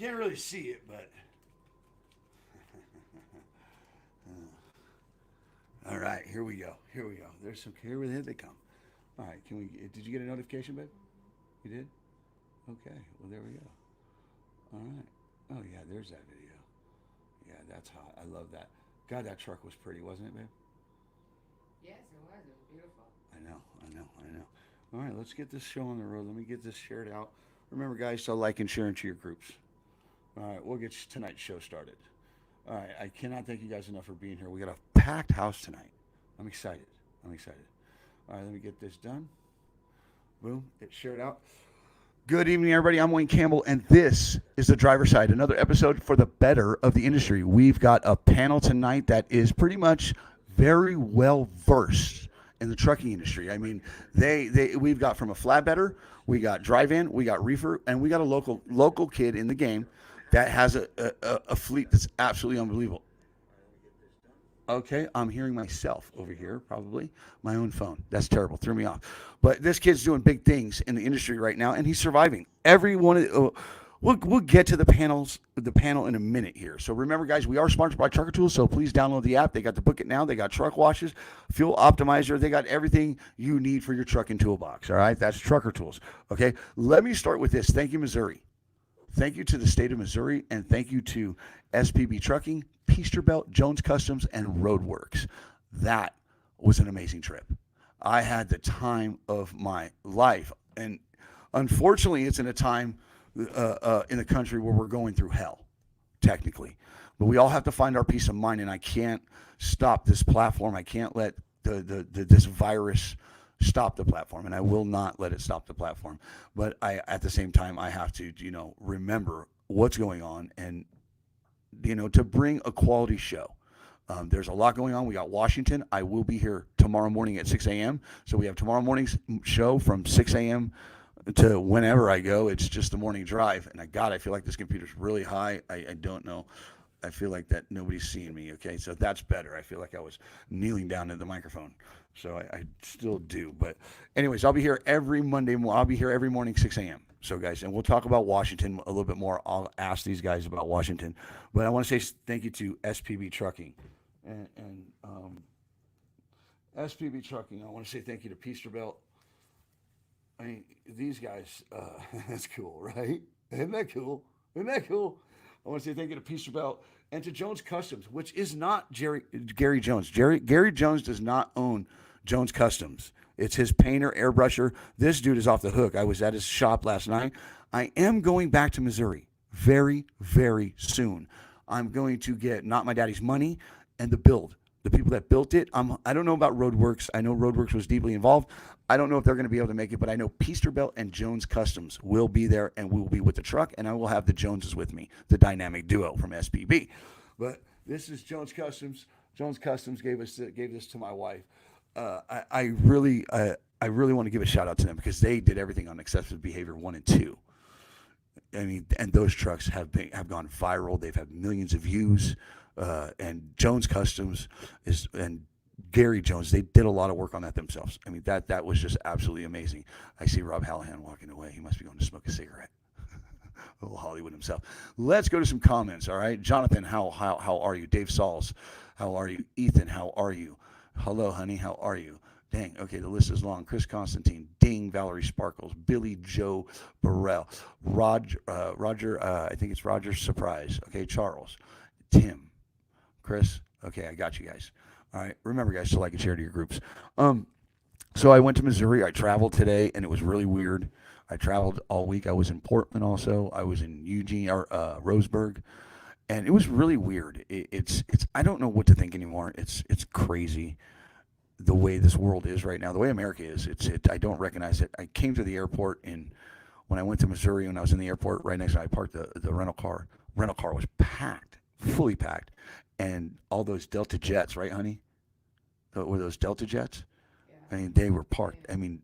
can't really see it, but all right, here we go. Here we go. There's some. Here they come. All right, can we? Did you get a notification, babe? You did. Okay. Well, there we go. All right. Oh yeah, there's that video. Yeah, that's hot. I love that. God, that truck was pretty, wasn't it, babe? Yes, it was. It was beautiful. I know. All right, let's get this show on the road. Let me get this shared out. Remember, guys, to like and share into your groups. All right, we'll get tonight's show started. All right, I cannot thank you guys enough for being here. We got a packed house tonight. I'm excited. I'm excited. All right, let me get this done. Boom, it's shared out. Good evening, everybody. I'm Wayne Campbell, and this is the driver's side, another episode for the better of the industry. We've got a panel tonight that is pretty much very well versed in the trucking industry. I mean, we've got from a flatbedder, we got drive-in, we got reefer, and we got a local kid in the game that has a fleet that's absolutely unbelievable. Okay, I'm hearing myself over here, probably my own phone. That's terrible, threw me off. But this kid's doing big things in the industry right now, and he's surviving. Every one of we'll get to the panel in a minute here. So remember, guys, we are sponsored by Trucker Tools, so please download the app. They got the Book It Now, they got truck washes, fuel optimizer, they got everything you need for your trucking toolbox. All right, that's Trucker Tools. Okay, let me start with this. Thank you, Missouri. Thank you to the state of Missouri, and thank you to SPB Trucking, Peasterbelt, Jones Customs, and Roadworks. That was an amazing trip. I had the time of my life, and unfortunately, it's in a time in the country where we're going through hell, technically. But we all have to find our peace of mind, and I can't stop this platform. I can't let this virus stop the platform, and I will not let it stop the platform. But at the same time, I have to, remember what's going on, and to bring a quality show. There's a lot going on. We got Washington. I will be here tomorrow morning at 6 a.m. So we have tomorrow morning's show from 6 a.m. to whenever I go. It's just the morning drive, and I feel like this computer's really high. I don't know. I feel like that nobody's seeing me, okay? So that's better. I feel like I was kneeling down to the microphone. So I still do. But anyways, I'll be here every Monday. I'll be here every morning, 6 a.m. So, guys, and we'll talk about Washington a little bit more. I'll ask these guys about Washington. But I want to say thank you to SPB Trucking. And SPB Trucking, I want to say thank you to Peasterbelt. I mean, these guys, that's cool, right? Isn't that cool? Isn't that cool? I want to say thank you to Peasterbelt and to Jones Customs, which is not Gary Jones. Gary Jones does not own Jones Customs. It's his painter, airbrusher. This dude is off the hook. I was at his shop last night. I am going back to Missouri very, very soon. I'm going to get Not My Daddy's Money and the build. The people that built it, I don't know about Roadworks. I know Roadworks was deeply involved. I don't know if they're going to be able to make it, but I know Peasterbelt and Jones Customs will be there, and we will be with the truck, and I will have the Joneses with me, the dynamic duo from SPB. But this is Jones Customs. Jones Customs gave this to my wife. I really want to give a shout out to them because they did everything on excessive behavior 1 and 2. I mean, and those trucks have gone viral. They've had millions of views. And Jones Customs and Gary Jones, they did a lot of work on that themselves. I mean, that was just absolutely amazing. I see Rob Hallahan walking away. He must be going to smoke a cigarette. A little Hollywood himself. Let's go to some comments, all right? Jonathan, how are you? Dave Sauls, how are you? Ethan, how are you? Hello, honey, how are you? Dang, okay, the list is long. Chris Constantine, Ding, Valerie Sparkles, Billy Joe Burrell, Roger, I think it's Roger Surprise. Okay, Charles, Tim, Chris. Okay, I got you guys. All right, remember, guys, to like and share to your groups. So I went to Missouri. I traveled today, and it was really weird. I traveled all week. I was in Portland also. I was in Eugene or Roseburg, and it was really weird. It's I don't know what to think anymore. It's crazy the way this world is right now. The way America is. I don't recognize it. I came to the airport when I went to Missouri. When I was in the airport, right next to I parked the rental car. Rental car was packed, fully packed, and all those Delta jets, right, honey? Were those Delta jets? I mean, they were parked. I mean,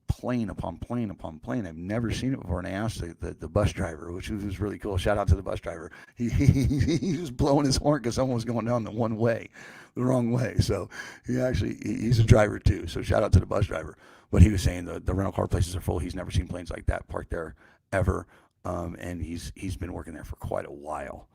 plane upon plane upon plane. I've never seen it before. And I asked the bus driver, which was really cool. Shout out to the bus driver. He was blowing his horn because someone was going down the wrong way. So he's a driver too. So shout out to the bus driver. But he was saying the rental car places are full. He's never seen planes like that parked there ever. and he's been working there for quite a while.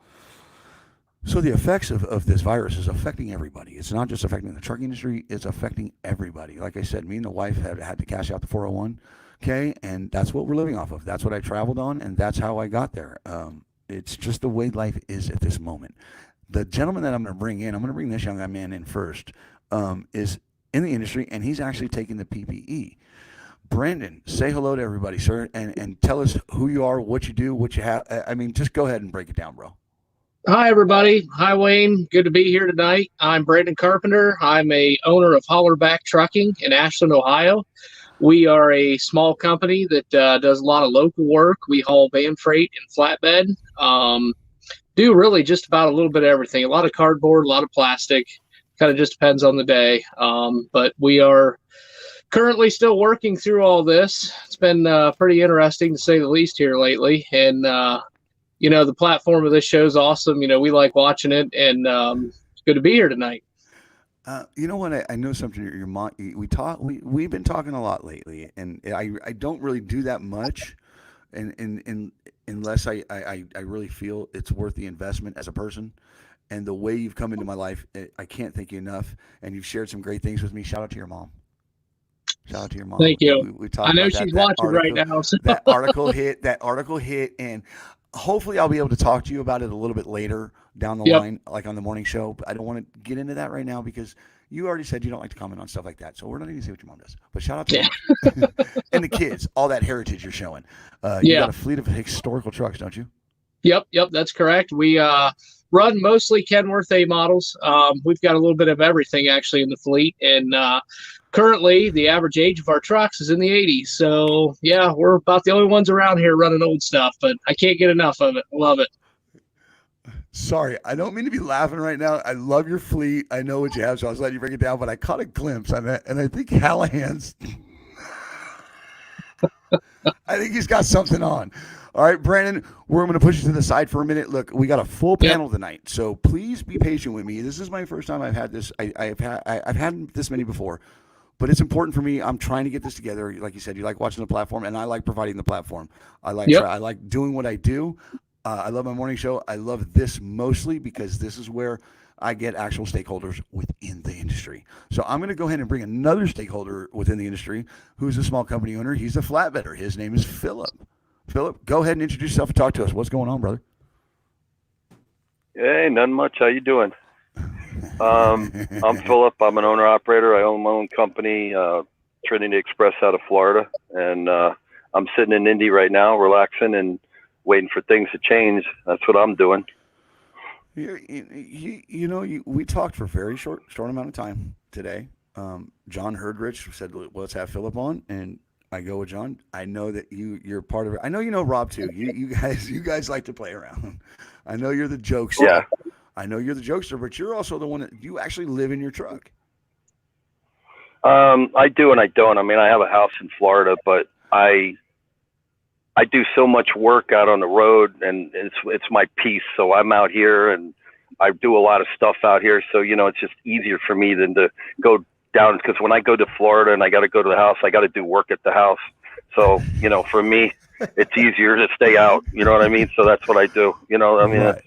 So the effects of this virus is affecting everybody. It's not just affecting the trucking industry; it's affecting everybody. Like I said, me and the wife have had to cash out the 401k, and that's what we're living off of. That's what I traveled on, and that's how I got there. It's just the way life is at this moment. The gentleman that I'm going to bring in, I'm going to bring this young man in first, is in the industry, and he's actually taking the PPE. Brandon, say hello to everybody, sir, and tell us who you are, what you do, what you have. I mean, just go ahead and break it down, bro. Hi, everybody. Hi, Wayne. Good to be here tonight. I'm Brandon Carpenter. I'm a owner of Hollerback Trucking in Ashland, Ohio. We are a small company that does a lot of local work. We haul van freight and flatbed. Do really just about a little bit of everything. A lot of cardboard, a lot of plastic. Kind of just depends on the day. But we are currently still working through all this. It's been pretty interesting to say the least here lately. And the platform of this show is awesome. We like watching it, and it's good to be here tonight. You know what? I know something. Your mom. We've been talking a lot lately, and I don't really do that much, and unless I really feel it's worth the investment as a person. And the way you've come into my life, I can't thank you enough. And you've shared some great things with me. Shout out to your mom. Shout out to your mom. Thank you. We talked I know about she's that watching article, right now. So. That article hit, and hopefully I'll be able to talk to you about it a little bit later down the line, like on the morning show. But I don't want to get into that right now because you already said you don't like to comment on stuff like that. So we're not even going to say what your mom does. But shout out to you and the kids, all that heritage you're showing. You got a fleet of historical trucks, don't you? Yep, that's correct. We run mostly Kenworth A models. We've got a little bit of everything actually in the fleet, and currently the average age of our trucks is in the 80s. So yeah, we're about the only ones around here running old stuff, but I can't get enough of it. Love it. Sorry, I don't mean to be laughing right now. I love your fleet. I know what you have, so I was letting you break it down, but I caught a glimpse on that, and I think Hallahan's I think he's got something on. All right, Brandon, we're going to push you to the side for a minute. Look, we got a full panel tonight, so please be patient with me. This is my first time I've had this. I've had this many before, but it's important for me. I'm trying to get this together. Like you said, you like watching the platform, and I like providing the platform. I like doing what I do. I love my morning show. I love this mostly because this is where I get actual stakeholders within the industry. So I'm going to go ahead and bring another stakeholder within the industry who's a small company owner. He's a flatbedder. His name is Philip. Philip, go ahead and introduce yourself and talk to us. What's going on, brother? Hey, nothing much. How you doing? I'm Philip. I'm an owner-operator. I own my own company, Trinity Express out of Florida. And I'm sitting in Indy right now, relaxing and waiting for things to change. That's what I'm doing. We talked for a very short amount of time today. John Herdrich said, well, let's have Philip on, and I go with John. I know that you're part of it. I know you know Rob too. You guys like to play around. I know you're the jokester. Yeah. I know you're the jokester, but you're also the one that you actually live in your truck. I do and I don't. I mean, I have a house in Florida, but I do so much work out on the road, and it's my peace. So I'm out here and I do a lot of stuff out here. So, it's just easier for me than to go down, because when I go to Florida and I got to go to the house, I got to do work at the house. So, for me, it's easier to stay out. You know what I mean? So that's what I do. Right.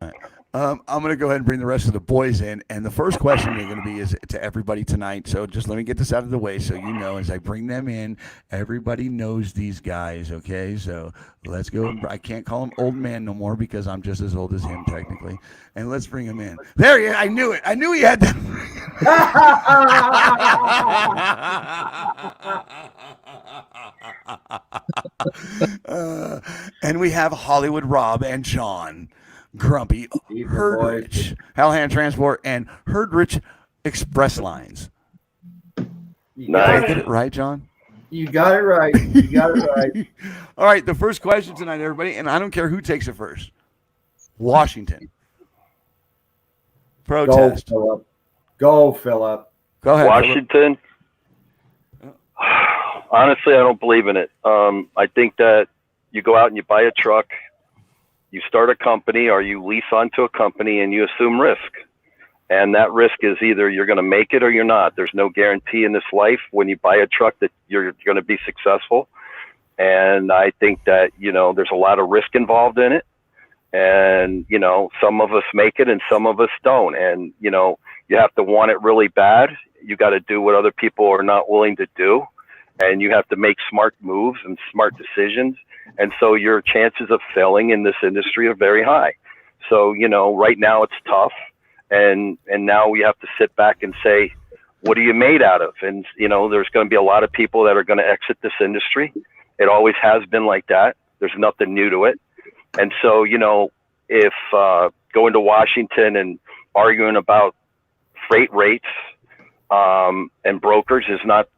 Right. I'm going to go ahead and bring the rest of the boys in. And the first question is going to be to everybody tonight. So just let me get this out of the way so as I bring them in, everybody knows these guys, okay? So let's go. I can't call him old man no more because I'm just as old as him technically. And let's bring him in. There he is. I knew it. I knew he had that. And we have Hollywood Rob and John Grumpy Herdrich, Hallahan Transport, and Herdrich Express Lines. Did I get it right, John? You got it right. All right, the first question tonight, everybody, and I don't care who takes it first. Washington. Protest. Go, Philip. Go ahead. Washington. Honestly, I don't believe in it. I think that you go out and you buy a truck, you start a company, or you lease onto a company, and you assume risk. And that risk is either you're going to make it or you're not. There's no guarantee in this life when you buy a truck that you're going to be successful. And I think that, there's a lot of risk involved in it. And, some of us make it and some of us don't. And, you have to want it really bad. You got to do what other people are not willing to do. And you have to make smart moves and smart decisions. And so your chances of failing in this industry are very high. So, right now it's tough. And now we have to sit back and say, what are you made out of? And, there's going to be a lot of people that are going to exit this industry. It always has been like that. There's nothing new to it. And so, if going to Washington and arguing about freight rates and brokers is not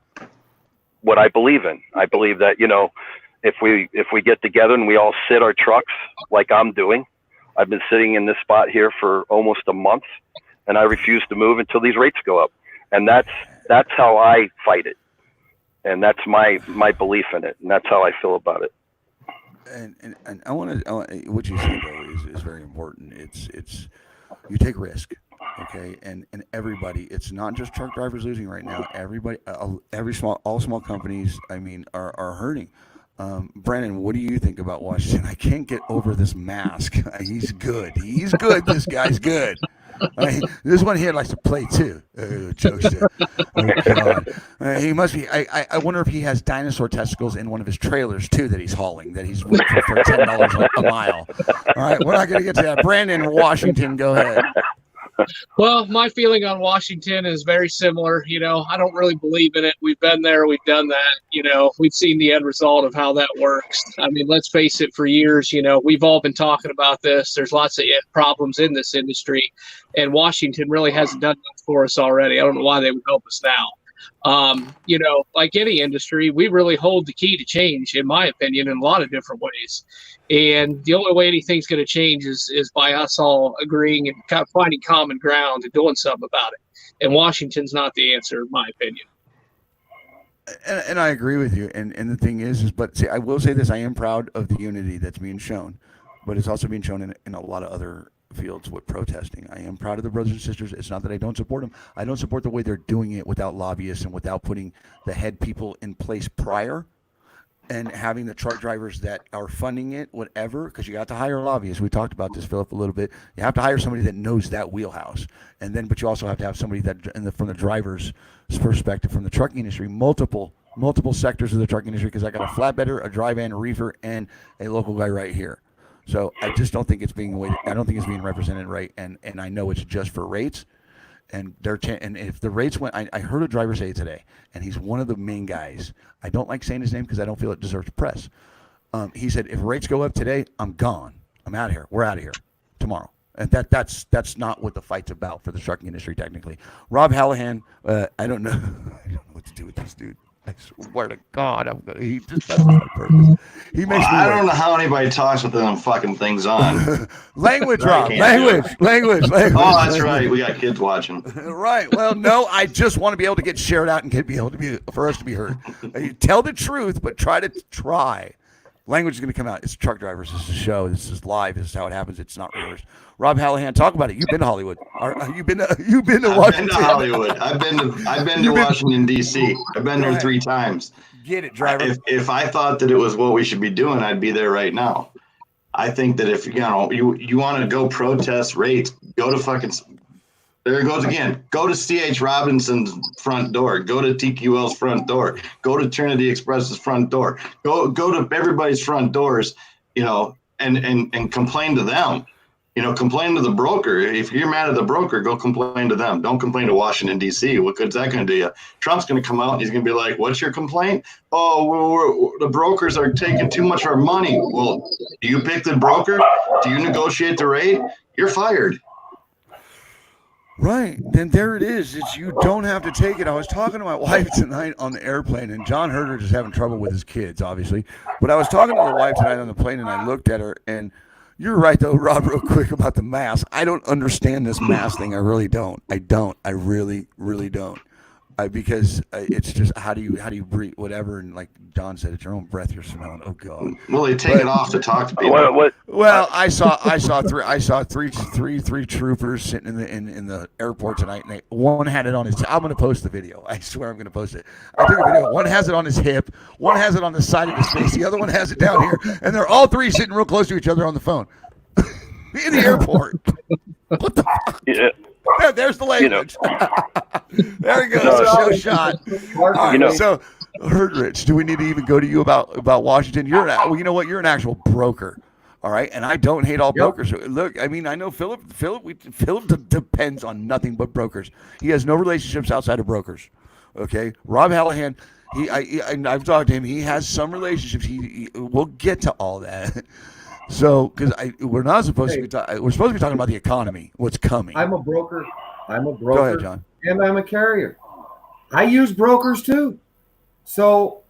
what I believe in. I believe that, if we get together and we all sit our trucks like I'm doing, I've been sitting in this spot here for almost a month, and I refuse to move until these rates go up. And that's how I fight it. And that's my belief in it. And that's how I feel about it. And I want to what you said though is very important. It's you take risk, okay, and everybody. It's not just truck drivers losing right now. Everybody, all small companies, I mean, are hurting. Brandon, what do you think about Washington? I can't get over this mask. He's good. He's good. This guy's good. This one here likes to play too. Jokester. Oh God. He must be. I wonder if he has dinosaur testicles in one of his trailers too that he's hauling. That he's for $10 a mile. All right, we're not going to get to that. Brandon, Washington, go ahead. Well, my feeling on Washington is very similar. I don't really believe in it. We've been there. We've done that. We've seen the end result of how that works. I mean, let's face it, for years, we've all been talking about this. There's lots of problems in this industry, and Washington really hasn't done much for us already. I don't know why they would help us now. Like any industry, we really hold the key to change, in my opinion, in a lot of different ways. And the only way anything's going to change is by us all agreeing and kind of finding common ground and doing something about it. And Washington's not the answer, in my opinion. And I agree with you. And the thing is, but see, I will say this: I am proud of the unity that's being shown, but it's also being shown in a lot of other fields with protesting. I am proud of the brothers and sisters. It's not that I don't support them. I don't support the way they're doing it without lobbyists and without putting the head people in place prior and having the truck drivers that are funding it, whatever, because you got to hire lobbyists. We talked about this, Philip, a little bit. You have to hire somebody that knows that wheelhouse. And then, but you also have to have somebody that, from the driver's perspective, from the trucking industry, multiple sectors of the trucking industry, because I got a flatbedder, a dry van, a reefer, and a local guy right here. So I just don't think it's being represented right, and I know it's just for rates, and and if the rates went, I heard a driver say it today, and he's one of the main guys. I don't like saying his name because I don't feel it deserves press. He said if rates go up today, I'm gone. I'm out of here. We're out of here tomorrow, and that's not what the fight's about for the trucking industry technically. Rob Hallahan, I don't know what to do with this dude. I swear to God, he just does it on purpose. He makes me. I don't know how anybody talks with them fucking things on. Language, Rob. Language. Oh, that's right. We got kids watching. Right. Well, no, I just want to be able to get shared out and be able to be for us to be heard. Tell the truth, but try. Language is going to come out. It's truck drivers. This is a show. This is live. This is how it happens. It's not rehearsed. Rob Hallahan, talk about it. You've been to Hollywood. You've been to Washington. I've been to Hollywood. I've been to Washington D.C. I've been there 3 times. Get it, driver. If I thought that it was what we should be doing, I'd be there right now. I think that if you want to go protest rates, go to fucking. There it goes again. Go to C.H. Robinson's front door. Go to TQL's front door. Go to Trinity Express's front door. Go to everybody's front doors, and complain to them. Complain to the broker. If you're mad at the broker, go complain to them. Don't complain to Washington, D.C. What good's that going to do you? Trump's going to come out and he's going to be like, what's your complaint? Oh, the brokers are taking too much of our money. Well, do you pick the broker? Do you negotiate the rate? You're fired. Right. Then there it is. You don't have to take it. I was talking to my wife tonight on the airplane, and John Herder is having trouble with his kids, obviously. But I was talking to the wife tonight on the plane, and I looked at her, and you're right, though, Rob, real quick about the mask. I don't understand this mask thing. I really don't. I really, really don't. Because it's just how do you breathe whatever, and like Don said, it's your own breath you're smelling. Oh God. Well, they take it off to talk to people. What? Well, I saw three troopers sitting in the airport tonight, and one had it on his. I'm going to post the video. I swear I'm going to post it. I took a video. One has it on his hip. One has it on the side of his face. The other one has it down here, and they're all three sitting real close to each other on the phone in the airport. What the fuck? Yeah. There's the language. There he goes. No, Show shot. All right, You know- so Rich, do we need to even go to you about Washington? Well, you know what? You're an actual broker. All right, and I don't hate all brokers. Look, I mean, I know Philip depends on nothing but brokers. He has no relationships outside of brokers. Okay, Rob Hallahan, I've talked to him. He has some relationships. We'll get to all that. So, because we're not supposed to be we're supposed to be talking about the economy, what's coming. I'm a broker. Go ahead, John. And I'm a carrier. I use brokers too. So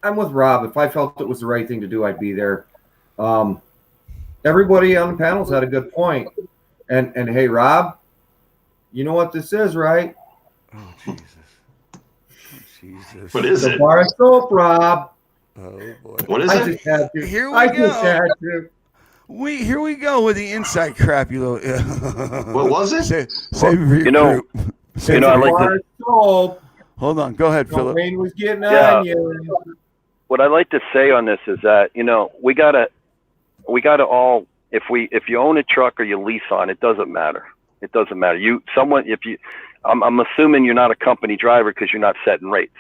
I'm with Rob. If I felt it was the right thing to do, I'd be there. Everybody on the panels had a good point. And hey, Rob, you know what this is, right? Oh, Jesus. Jesus. What is The it? bar of soap, Rob. Oh, boy. What is I it? just had to. Here we I go. just had to. Here we go with the inside crap, you little. What was it? Save it for your You know- group. You know, I like Bar to, of soap. Hold on. Go ahead, No, Philip. Wayne was getting Yeah. on you. what I like to say on this is that, you know, we gotta all, if you own a truck or you lease on, it doesn't matter. It doesn't matter. I'm assuming you're not a company driver because you're not setting rates.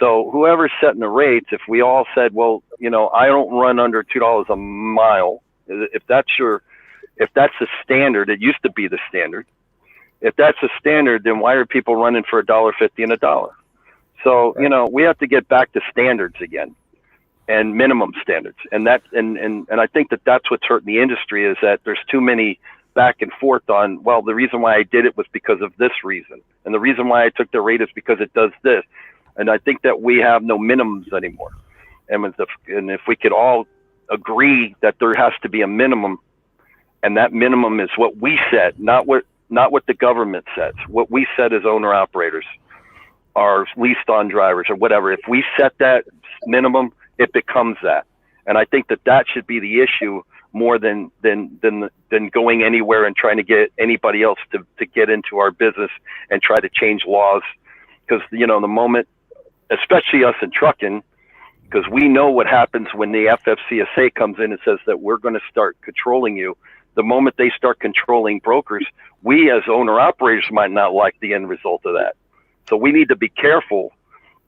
So whoever's setting the rates, if we all said, well, you know, I don't run under $2 a mile. If that's the standard, it used to be the standard. If that's the standard, then why are people running for $1.50 and $1? So, you know, we have to get back to standards again and minimum standards. And I think that's what's hurting the industry is that there's too many back and forth on, well, the reason why I did it was because of this reason. And the reason why I took the rate is because it does this. And I think that we have no minimums anymore. And if we could all agree that there has to be a minimum, and that minimum is what we set, not what the government sets, what we set as owner operators, or leased on drivers or whatever. If we set that minimum, it becomes that. And I think that should be the issue more than going anywhere and trying to get anybody else to get into our business and try to change laws. Because, you know, the moment, especially us in trucking, because we know what happens when the FFCSA comes in and says that we're going to start controlling you. The moment they start controlling brokers, we as owner operators might not like the end result of that. So we need to be careful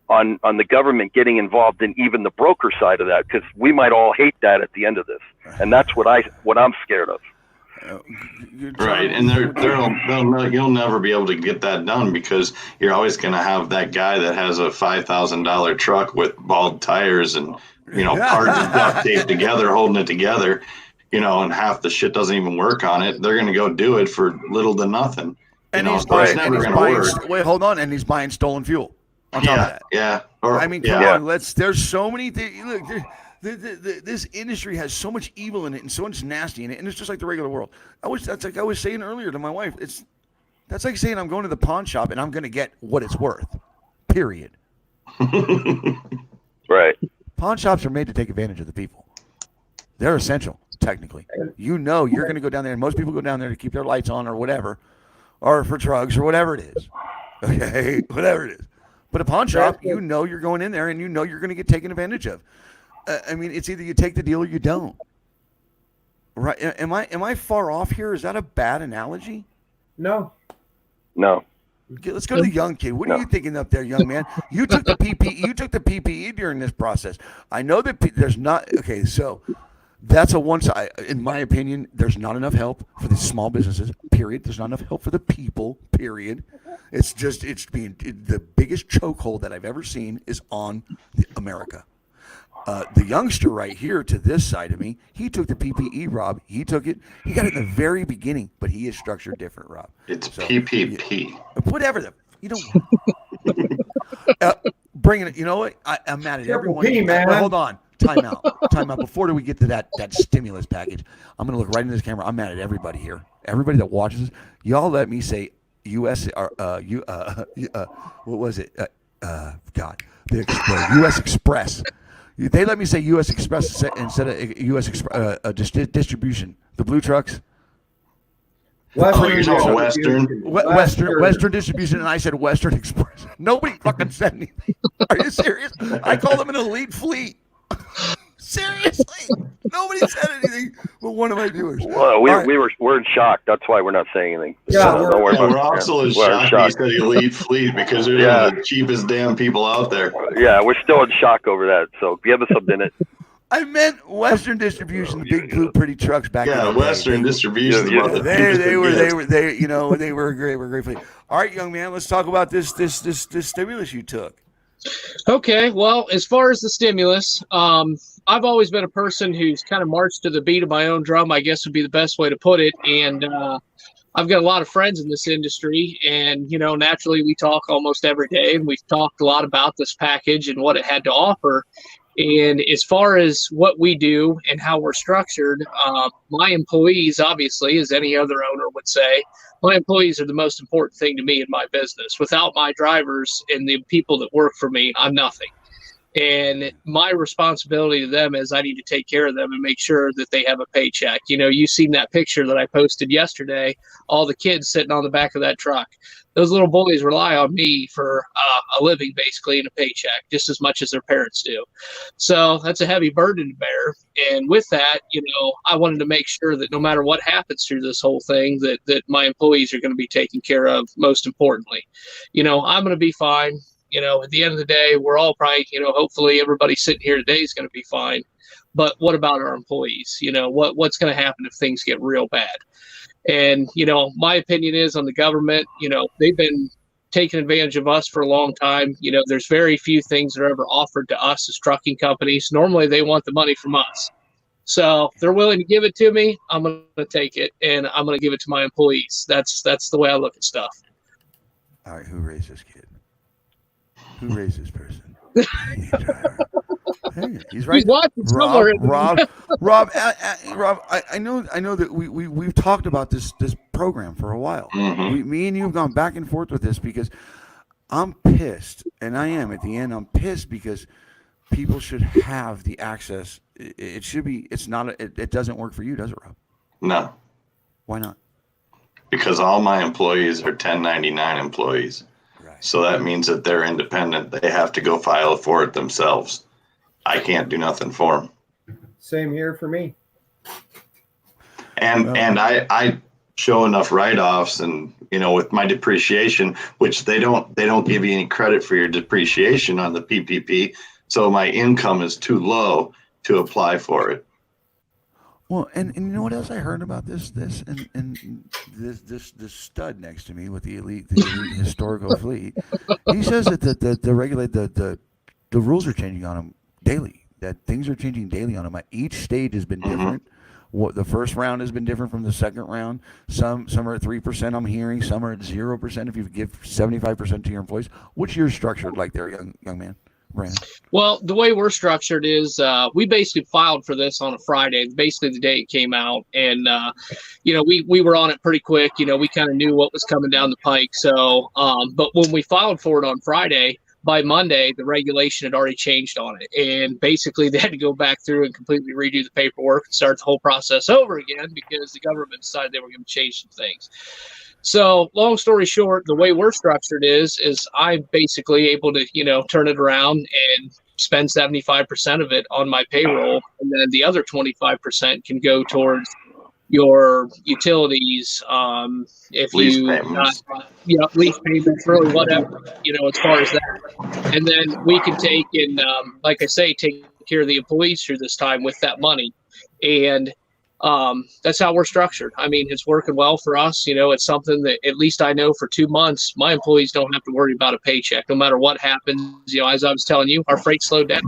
on the government getting involved in even the broker side of that, because we might all hate that at the end of this. And that's what I'm scared of. Right, and you'll never be able to get that done because you're always going to have that guy that has a $5,000 truck with bald tires and, you know, parts duct taped together, holding it together, you know, and half the shit doesn't even work on it. They're going to go do it for little to nothing. And You know, he's so it's buying, never and he's gonna buying work. wait, hold on, and he's buying stolen fuel on top of that. Yeah. Or, I mean, come on, there's so many things. Look, this industry has so much evil in it and so much nasty in it, and it's just like the regular world. That's like I was saying earlier to my wife. That's like saying I'm going to the pawn shop and I'm going to get what it's worth. Period. Right. Pawn shops are made to take advantage of the people. They're essential, technically. You know, you're going to go down there, and most people go down there to keep their lights on or whatever, or for drugs or whatever it is. Okay, whatever it is. But a pawn shop, you know you're going in there and you know you're going to get taken advantage of. I mean, it's either you take the deal or you don't. Right? Am I far off here? Is that a bad analogy? No. No. Okay, let's go to the young kid. What are you thinking up there, young man? You took the PPE. You took the PPE during this process. I know that there's not. Okay, so that's a one side. In my opinion, there's not enough help for the small businesses. Period. There's not enough help for the people. Period. It's the biggest chokehold that I've ever seen is on America. The youngster right here to this side of me, he took the PPE, Rob. He took it. He got it in the very beginning, but he is structured different, Rob. It's PPP. Whatever you don't bringing it. You know what? I'm mad at everyone. P, man. Hold on. Time out. Before we get to that stimulus package, I'm going to look right into this camera. I'm mad at everybody here. Everybody that watches this, y'all let me say U.S. What was it? God, the U.S. Express. They let me say U.S. Express instead of U.S. Distribution. The blue trucks. Oh, you're talking Western? Western Distribution, and I said Western Express. Nobody fucking said anything. Are you serious? I call them an elite fleet. Seriously, nobody said anything but one of my viewers. Well, we're in shock. That's why we're not saying anything. Yeah, So don't worry about We're it. also in We're shock. You said elite fleet because they're the cheapest damn people out there. Yeah, we're still in shock over that. So give us a minute. I meant Western Distribution, the big blue pretty trucks back in the day. Western Distribution. They were great fleet. All right, young man, let's talk about this stimulus you took. Okay, well, as far as the stimulus, I've always been a person who's kind of marched to the beat of my own drum, I guess would be the best way to put it. And I've got a lot of friends in this industry, and, naturally we talk almost every day, and we've talked a lot about this package and what it had to offer. And as far as what we do and how we're structured, my employees, obviously, as any other owner would say, my employees are the most important thing to me in my business. Without my drivers and the people that work for me, I'm nothing. And my responsibility to them is I need to take care of them and make sure that they have a paycheck. You've seen that picture that I posted yesterday, all the kids sitting on the back of that truck. Those little boys rely on me for a living, basically, and a paycheck, just as much as their parents do. So that's a heavy burden to bear. And with that, I wanted to make sure that no matter what happens through this whole thing, that my employees are going to be taken care of, most importantly. I'm going to be fine. At the end of the day, we're all probably, hopefully everybody sitting here today is going to be fine. But what about our employees? What's going to happen if things get real bad? And, my opinion is on the government, they've been taking advantage of us for a long time. There's very few things that are ever offered to us as trucking companies. Normally, they want the money from us. So if they're willing to give it to me, I'm going to take it, and I'm going to give it to my employees. That's the way I look at stuff. All right, who raised this kid? Who raised this person? Hey, he's right. He's watching somewhere. Rob, I know that we've talked about this program for a while. Mm-hmm. Me and you have gone back and forth with this because I'm pissed, and I am at the end. I'm pissed because people should have the access. It should be. It's not. It doesn't work for you, does it, Rob? No. Why not? Because all my employees are 1099 employees. Right. So that means that they're independent. They have to go file for it themselves. I can't do nothing for them. Same here for me. And I show enough write-offs, and with my depreciation, which they don't give you any credit for your depreciation on the PPP. So my income is too low to apply for it. Well, and you know what else I heard about this stud next to me with the elite historical fleet. He says that the rules are changing on him daily. That things are changing daily on him. Each stage has been different. What the first round has been different from the second round. Some are at 3%. I'm hearing some are at 0%. If you give 75% to your employees, what's yours structured like there, young man? Brandon? Well, the way we're structured is we basically filed for this on a Friday, basically the day it came out. And, we were on it pretty quick. We kind of knew what was coming down the pike. So, but when we filed for it on Friday, by Monday, the regulation had already changed on it. And basically they had to go back through and completely redo the paperwork and start the whole process over again because the government decided they were going to change some things. So long story short, the way we're structured is I'm basically able to, turn it around and spend 75% of it on my payroll. And then the other 25% can go towards your utilities. If Lease you, payments. lease payments, really whatever, as far as that. And then we can take and, like I say, take care of the employees through this time with that money. And that's how we're structured. I mean, it's working well for us. It's something that at least I know for 2 months, my employees don't have to worry about a paycheck no matter what happens. As I was telling you, our freight slowed down.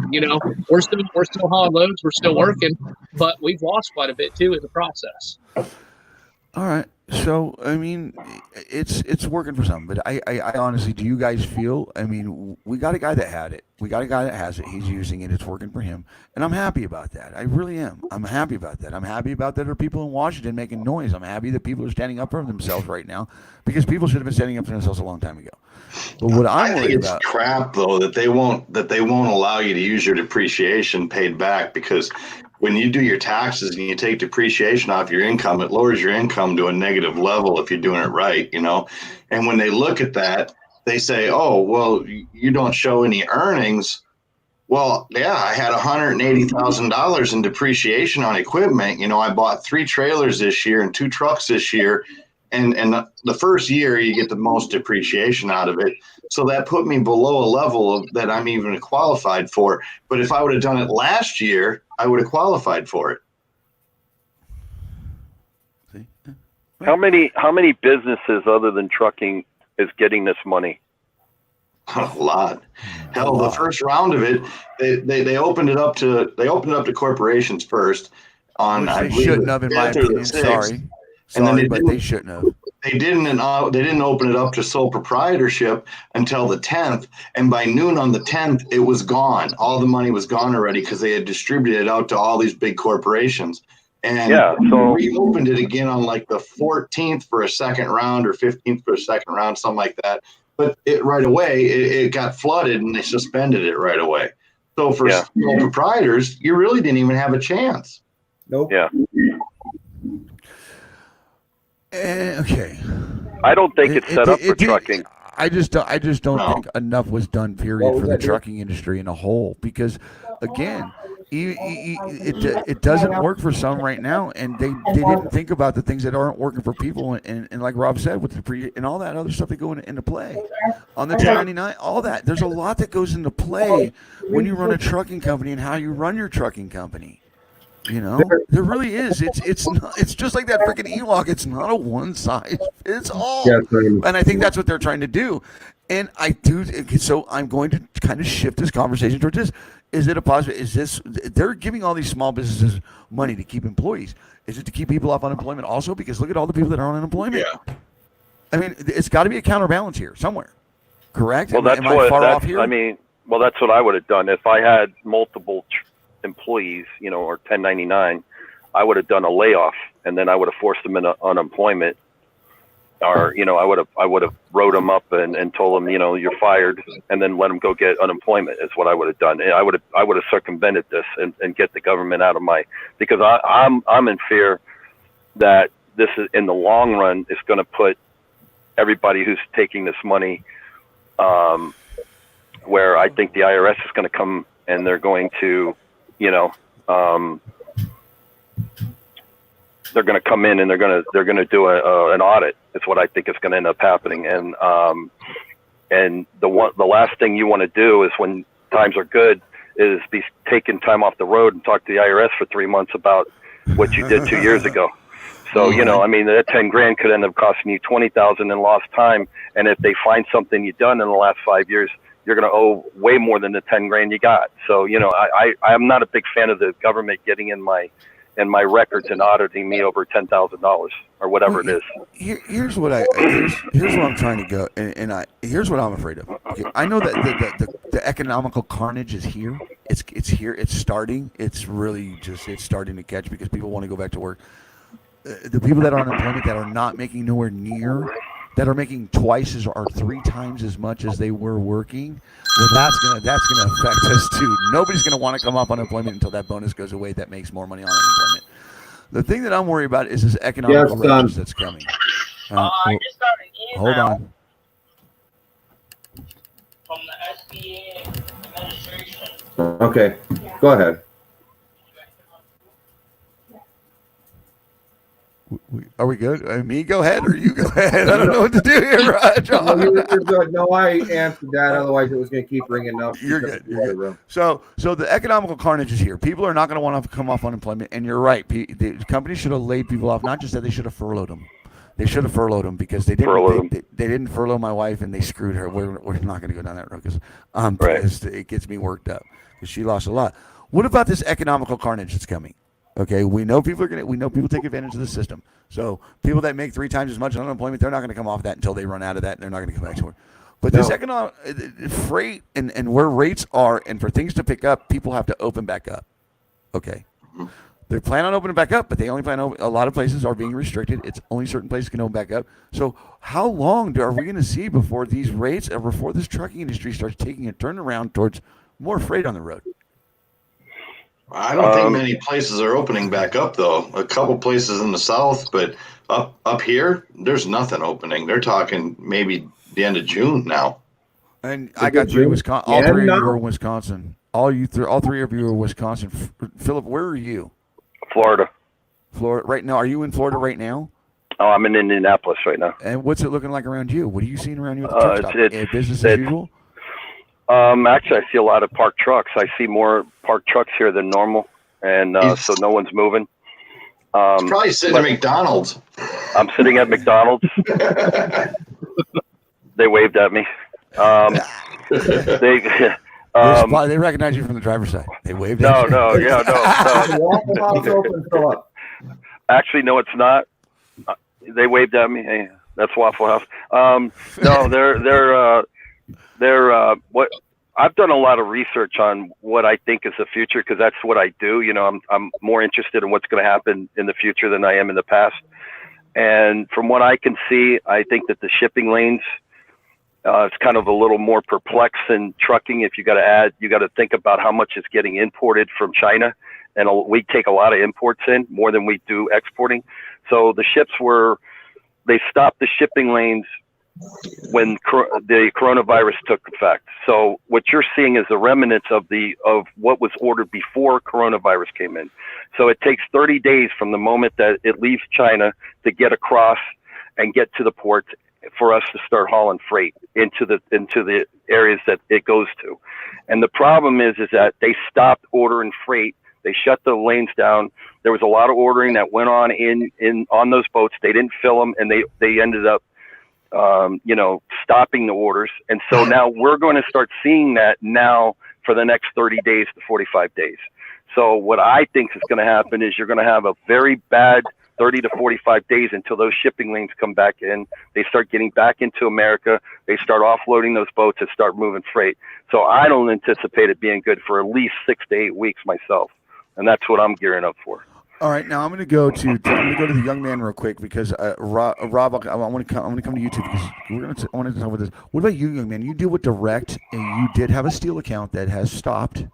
We're still hauling loads. We're still working, but we've lost quite a bit too in the process. All right. So I mean, it's working for some, but I honestly, do you guys feel? I mean, we got a guy that had it. We got a guy that has it. He's using it. It's working for him, and I'm happy about that. I really am. I'm happy about that. I'm happy about that. There are people in Washington making noise. I'm happy that people are standing up for themselves right now, because people should have been standing up for themselves a long time ago. But what I I'm think worried it's about, crap though that they won't allow you to use your depreciation paid back, because when you do your taxes and you take depreciation off your income, it lowers your income to a negative level if you're doing it right, you know. And when they look at that, they say, "Oh, well, you don't show any earnings." Well, yeah, I had $180,000 in depreciation on equipment. You know, I bought 3 trailers this year and 2 trucks this year, and the first year you get the most depreciation out of it. So that put me below a level that I'm even qualified for. But if I would have done it last year, I would have qualified for it. see, How many businesses other than trucking is getting this money? A lot. Hell, the lot. first round of it, they opened it up to corporations first on, Which I they believe, shouldn't the have, in my 5th or the opinion. 6th. Sorry, And then sorry, they but didn't they shouldn't have. they didn't open it up to sole proprietorship until the 10th, and by noon on the 10th it was gone. All the money was gone already because they had distributed it out to all these big corporations. And Yeah, so we opened it again on like the 14th for a second round, or 15th for a second round, something like that. But it right away it got flooded and they suspended it right away. So for Yeah. sole proprietors, you really didn't even have a chance. Nope. yeah, Okay. I don't think it's set up for trucking. I just don't No. think enough was done. What Period was for the that, dude? trucking industry in a whole, because again, it doesn't work for some right now, and they didn't think about the things that aren't working for people, and like Rob said, with the and all that other stuff that go into play on the 1099, all that. There's a lot that goes into play when you run a trucking company and how you run your trucking company. You know, there really is. It's just like that freaking Ewok. It's not a one size fits all. Yeah, same. And I think that's what they're trying to do. And I do. So I'm going to kind of shift this conversation towards this. Is it a positive? Is this? They're giving all these small businesses money to keep employees. Is it to keep people off unemployment also? Because look at all the people that are on unemployment. Yeah. I mean, it's got to be a counterbalance here somewhere. Correct? Well, that's am I what. far off That's, here? I mean, well, that's what I would have done if I had multiple employees, you know, or 1099. I would have done a layoff, and then I would have forced them into unemployment, or you know, I would have wrote them up and told them, you know, you're fired, and then let them go get unemployment. Is what I would have done. And I would have circumvented this and get the government out of my, because I'm in fear that this is in the long run is going to put everybody who's taking this money, where I think the IRS is going to come and they're going to, you know, they're going to come in and they're going to do an audit. Is what I think is going to end up happening. And the last thing you want to do is, when times are good, is be taking time off the road and talk to the IRS for 3 months about what you did 2 years ago. So, you know, I mean, that 10 grand could end up costing you 20,000 in lost time. And if they find something you've done in the last 5 years, you're going to owe way more than the 10 grand you got. So, you know, I'm not a big fan of the government getting in my records and auditing me over $10,000 or whatever it is. Here's what here's what I'm trying to go, and here's what I'm afraid of. Okay, I know that the economical carnage is here. It's here. It's starting. It's really just starting to catch, because people want to go back to work. The people that are on unemployment, that are not making nowhere near, that are making twice as or 3 times as much as they were working, well, that's gonna affect us too. Nobody's gonna want to come off unemployment until that bonus goes away. That makes more money on unemployment. The thing that I'm worried about is this economic wreckage that's coming. I just got an Hold email on. from the SBA administration. Okay, go ahead. Are we good? Me go ahead, or you go ahead? I don't know what to do here, Raj. No, you're good. No, I answered that. Otherwise, it was going to keep ringing up. You're good. You're good. So the economical carnage is here. People are not going to want to come off unemployment, and you're right. The companies should have laid people off. Not just that, they should have furloughed them. They should have furloughed them, because they didn't. They didn't furlough my wife, and they screwed her. We're not going to go down that road, because Right. it gets me worked up, because she lost a lot. What about this economical carnage that's coming? Okay, we know people take advantage of the system. So people that make 3 times as much unemployment, they're not going to come off that until they run out of that, and they're not going to come back to work. But this economic freight and where rates are, and for things to pick up, people have to open back up. Okay, they plan on opening back up, but they only plan on a lot of places are being restricted. It's only certain places can open back up. So how long are we going to see before these rates, or before this trucking industry starts taking a turnaround towards more freight on the road? I don't think many places are opening back up, though. A couple places in the south, but up here, there's nothing opening. They're talking maybe the end of June now. And I got 3 Wisconsin. All Yeah, 3 of you no. are Wisconsin. All 3 of you are Wisconsin. Philip, where are you? Florida. Florida right now. Are you in Florida right now? Oh, I'm in Indianapolis right now. And what's it looking like around you? What are you seeing around you at the truck stop? Business as usual? Actually, I see a lot of parked trucks. I see more parked trucks here than normal, and so no one's moving. It's probably sitting at McDonald's. I'm sitting at McDonald's. They waved at me. They recognize you from the driver's side. They waved at you. No. Waffle House open, Philip. Actually, no, it's not. They waved at me. Hey, that's Waffle House. No, they're what I've done a lot of research on what I think is the future, because that's what I do. You know, I'm more interested in what's going to happen in the future than I am in the past. And from what I can see, I think that the shipping lanes, it's kind of a little more perplexed than trucking. If you got to think about how much is getting imported from China, and we take a lot of imports in, more than we do exporting. So the ships they stopped the shipping lanes when the coronavirus took effect. So what you're seeing is the remnants of what was ordered before coronavirus came in. So it takes 30 days from the moment that it leaves China to get across and get to the port for us to start hauling freight into the areas that it goes to. And the problem is that they stopped ordering freight. They shut the lanes down. There was a lot of ordering that went on on those boats. They didn't fill them, and they ended up stopping the orders. And so now we're going to start seeing that now for the next 30 days to 45 days. So what I think is going to happen is you're going to have a very bad 30 to 45 days until those shipping lanes come back in. They start getting back into America. They start offloading those boats and start moving freight. So I don't anticipate it being good for at least 6 to 8 weeks myself. And that's what I'm gearing up for. All right, now I'm going to go to the young man real quick, because Rob, I want to come to you too, because I want to talk about this. What about you, young man? You deal with direct, and you did have a steel account that has stopped.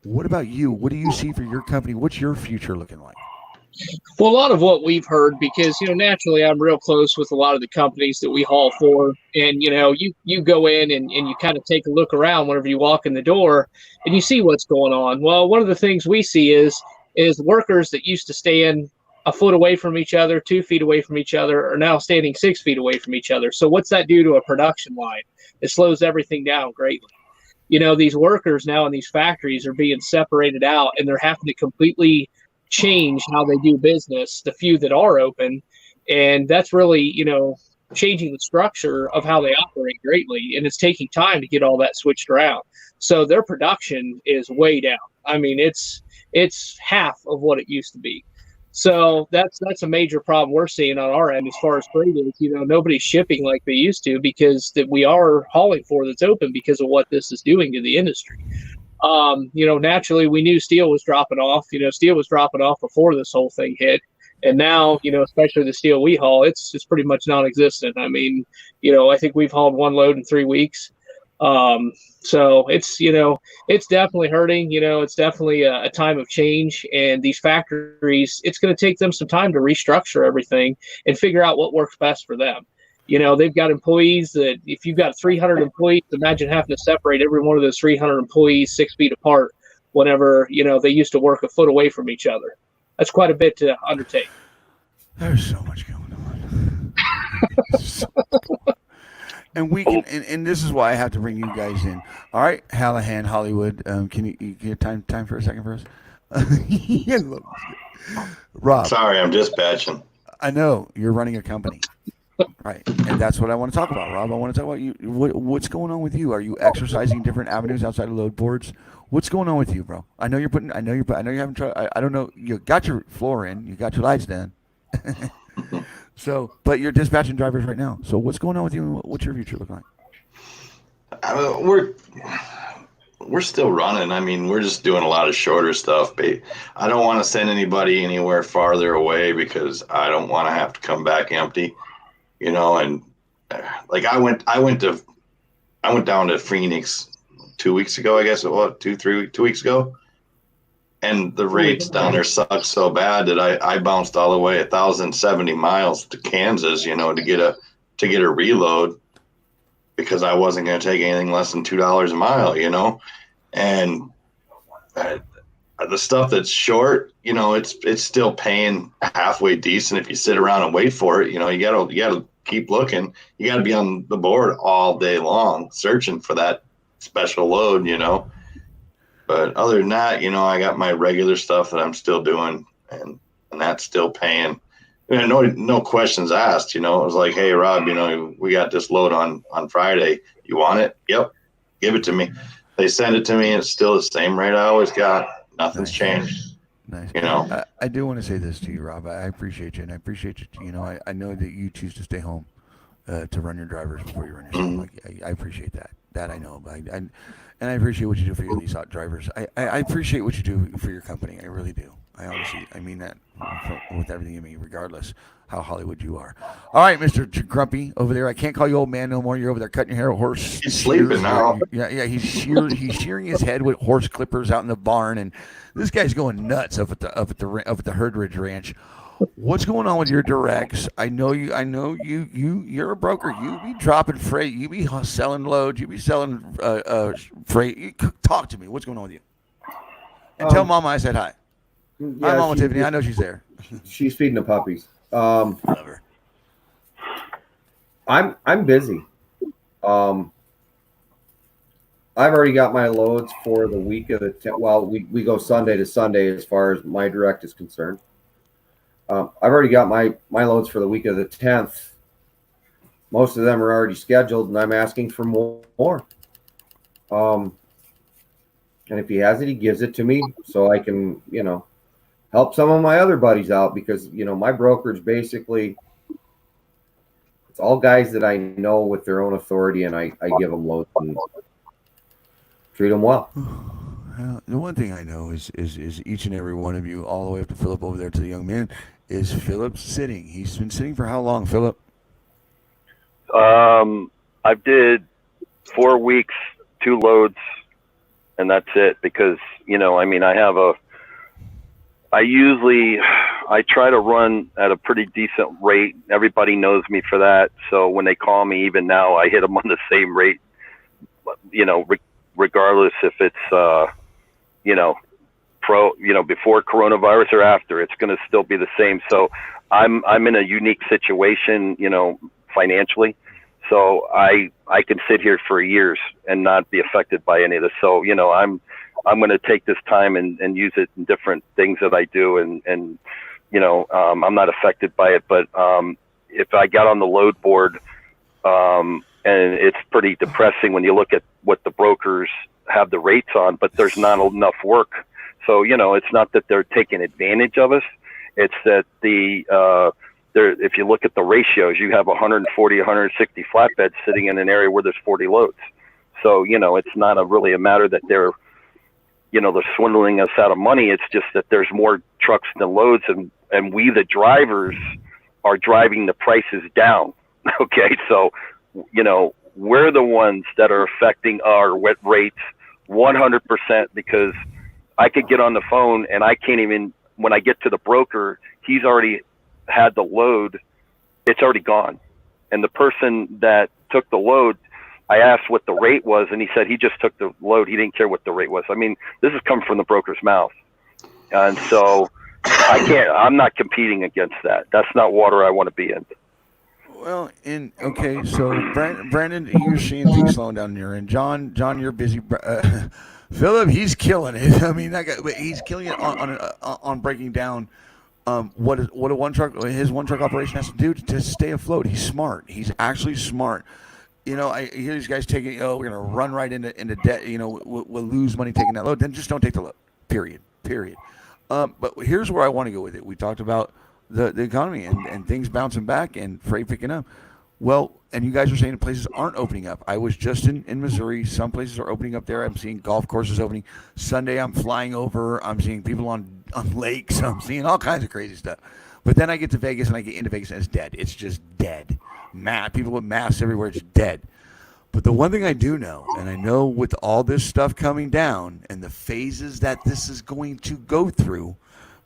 What about you? What do you see for your company? What's your future looking like? Well, a lot of what we've heard, because, naturally I'm real close with a lot of the companies that we haul for. And, you go in and you kind of take a look around whenever you walk in the door and you see what's going on. Well, one of the things we see is workers that used to stand a foot away from each other, 2 feet away from each other, are now standing 6 feet away from each other. So what's that do to a production line? It slows everything down greatly. These workers now in these factories are being separated out, and they're having to completely change how they do business, the few that are open. And that's really, changing the structure of how they operate greatly. And it's taking time to get all that switched around. So their production is way down. I mean, it's half of what it used to be. So that's a major problem we're seeing on our end as far as freight is. Nobody's shipping like they used to, because that we are hauling for that's open because of what this is doing to the industry. Naturally we knew steel was dropping off. Steel was dropping off before this whole thing hit. And now, especially the steel we haul, it's pretty much non-existent. I mean, I think we've hauled 1 load in 3 weeks. So it's, it's definitely hurting. It's definitely a time of change. And these factories, it's going to take them some time to restructure everything and figure out what works best for them. They've got employees that, if you've got 300 employees, imagine having to separate every one of those 300 employees 6 feet apart whenever, they used to work a foot away from each other. That's quite a bit to undertake. There's so much going on. And we can, and this is why I have to bring you guys in. All right, Hallahan, Hollywood. Can you get time for a second for us? Rob. Sorry, I'm dispatching. I know you're running a company. Right, and that's what I want to talk about, Rob. I want to talk about you. What's going on with you? Are you exercising different avenues outside of load boards? What's going on with you, bro? I know you're putting. I know you're. I know you haven't tried. I don't know. You got your floor in. You got your lights done. So, but you're dispatching drivers right now. So, what's going on with you? What's your future look like? We're still running. I mean, we're just doing a lot of shorter stuff. But I don't want to send anybody anywhere farther away because I don't want to have to come back empty. And like I went down to Phoenix 2 weeks ago. I guess it was 2 weeks ago. And the rates down there sucked so bad that I bounced all the way 1,070 miles to Kansas, to get a reload because I wasn't going to take anything less than $2 a mile, and the stuff that's short, it's still paying halfway decent if you sit around and wait for it. You gotta keep looking. You gotta be on the board all day long searching for that special load, But other than that, I got my regular stuff that I'm still doing, and that's still paying. No questions asked. It was like, hey, Rob, we got this load on Friday. You want it? Yep, give it to me. They send it to me, and it's still the same rate I always got. Nothing's changed. Nice. I do want to say this to you, Rob. I appreciate you, and I appreciate you. I know that you choose to stay home to run your drivers before you run yourself. Mm-hmm. I appreciate that. That I know. And I appreciate what you do for your lease out drivers. I appreciate what you do for your company. I really do. I mean that with everything in me, regardless how Hollywood you are. All right, Mr. Grumpy over there. I can't call you old man no more. You're over there cutting your hair with horse. He's sleeping now. Yeah. He's shearing his head with horse clippers out in the barn, and this guy's going nuts up at the Herd Ridge Ranch. What's going on with your directs? I know you're a broker. You be dropping freight. You be selling loads. You be selling freight. Talk to me. What's going on with you? And tell Mama I said hi. Hi, Mama Tiffany. I know she's there. She's feeding the puppies. Love her. I'm busy. I've already got my loads for the week of the well, we go Sunday to Sunday as far as my direct is concerned. I've already got my loads for the week of the 10th. Most of them are already scheduled, and I'm asking for more. And if he has it, he gives it to me so I can, help some of my other buddies out because, my brokerage basically, it's all guys that I know with their own authority, and I give them loads and treat them well. The one thing I know is each and every one of you, all the way up to Philip over there to the young man, is Philip sitting. He's been sitting for how long, Philip? I did 4 weeks, 2 loads, and that's it because, I try to run at a pretty decent rate. Everybody knows me for that. So when they call me, even now, I hit them on the same rate, regardless if it's, before coronavirus or after, it's going to still be the same. So I'm in a unique situation, financially. So I can sit here for years and not be affected by any of this. So, I'm going to take this time and use it in different things that I do. And I'm not affected by it, but if I got on the load board, and it's pretty depressing when you look at what the brokers have the rates on, but there's not enough work. So, it's not that they're taking advantage of us. It's that if you look at the ratios, you have 140, 160 flatbeds sitting in an area where there's 40 loads. So, it's not really a matter that they're swindling us out of money. It's just that there's more trucks than loads, and we, the drivers, are driving the prices down. Okay. So, we're the ones that are affecting our wet rates 100% because I could get on the phone and I can't even, when I get to the broker, he's already had the load. It's already gone. And the person that took the load, I asked what the rate was, and he said he just took the load. He didn't care what the rate was. I mean, this has come from the broker's mouth. And so I'm not competing against that. That's not water I want to be in. Well, okay, so Brandon, you're seeing things slowing down here, and John, you're busy. Philip, he's killing it. I mean, that guy, he's killing it on breaking down What a his one truck operation has to do to stay afloat. He's smart. He's actually smart. I hear these guys taking. Oh, we're gonna run right into debt. We'll lose money taking that load. Then just don't take the load. Period. Period. But here's where I want to go with it. We talked about the economy and things bouncing back and freight picking up. Well, and you guys are saying places aren't opening up. I was just in Missouri. Some places are opening up there. I'm seeing golf courses opening. Sunday, I'm flying over. I'm seeing people on lakes. I'm seeing all kinds of crazy stuff. But then I get to Vegas, and I get into Vegas, and it's dead. It's just dead. People with masks everywhere. It's dead. But the one thing I do know, and I know with all this stuff coming down and the phases that this is going to go through,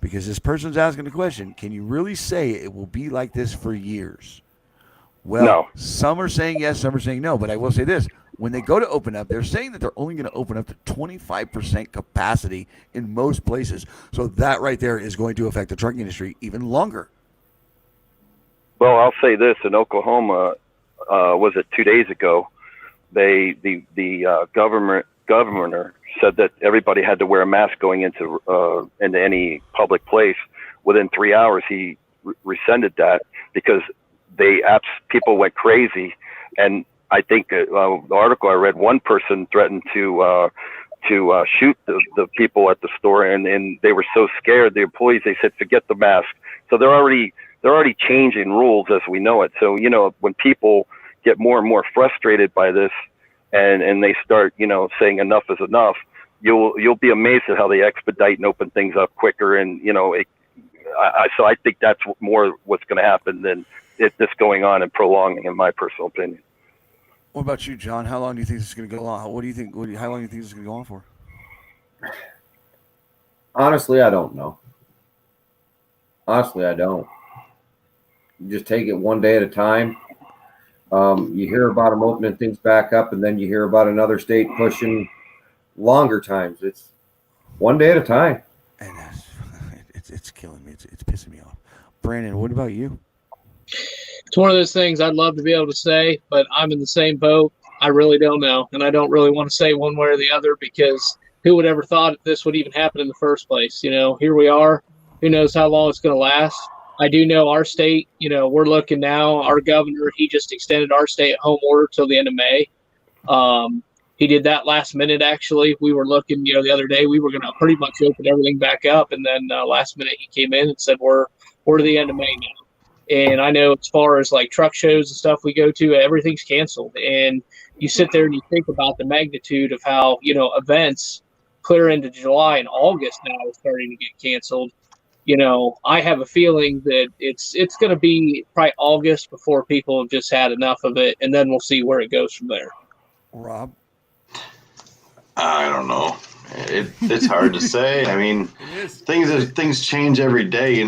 because this person's asking the question, can you really say it will be like this for years? Well, No. Some are saying yes, some are saying no. But I will say this. When they go to open up, they're saying that they're only going to open up to 25% capacity in most places. So that right there is going to affect the trucking industry even longer. Well, I'll say this: in Oklahoma, was it 2 days ago? The governor said that everybody had to wear a mask going into any public place. Within 3 hours, he rescinded that because people went crazy, and I think the article I read, one person threatened to shoot the people at the store, and they were so scared. The employees, they said, forget the mask. So they're already changing rules as we know it. So when people get more and more frustrated by this, and they start saying enough is enough, you'll be amazed at how they expedite and open things up quicker. And so I think that's more what's going to happen than this going on and prolonging, in my personal opinion. What about you, John? How long do you think this is going to go on? What do you think? How long do you think this is going to go on for? Honestly, I don't know. Honestly, I don't. You just take it one day at a time. You hear about them opening things back up, and then you hear about another state pushing longer times. It's one day at a time. And it's killing me. It's pissing me off. Brandon, what about you? It's one of those things I'd love to be able to say, but I'm in the same boat. I really don't know, and I don't really want to say one way or the other because who would ever thought this would even happen in the first place? Here we are. Who knows how long it's going to last? I do know our state, we're looking now. Our governor, he just extended our stay-at-home order till the end of May. He did that last minute, actually. We were looking, the other day, we were going to pretty much open everything back up, and then last minute he came in and said we're to the end of May now. And I know as far as like truck shows and stuff we go to, everything's canceled. And you sit there and you think about the magnitude of how, events clear into July and August now are starting to get canceled. I have a feeling that it's going to be probably August before people have just had enough of it. And then we'll see where it goes from there. Rob? I don't know. It's hard to say. I mean, things change every day.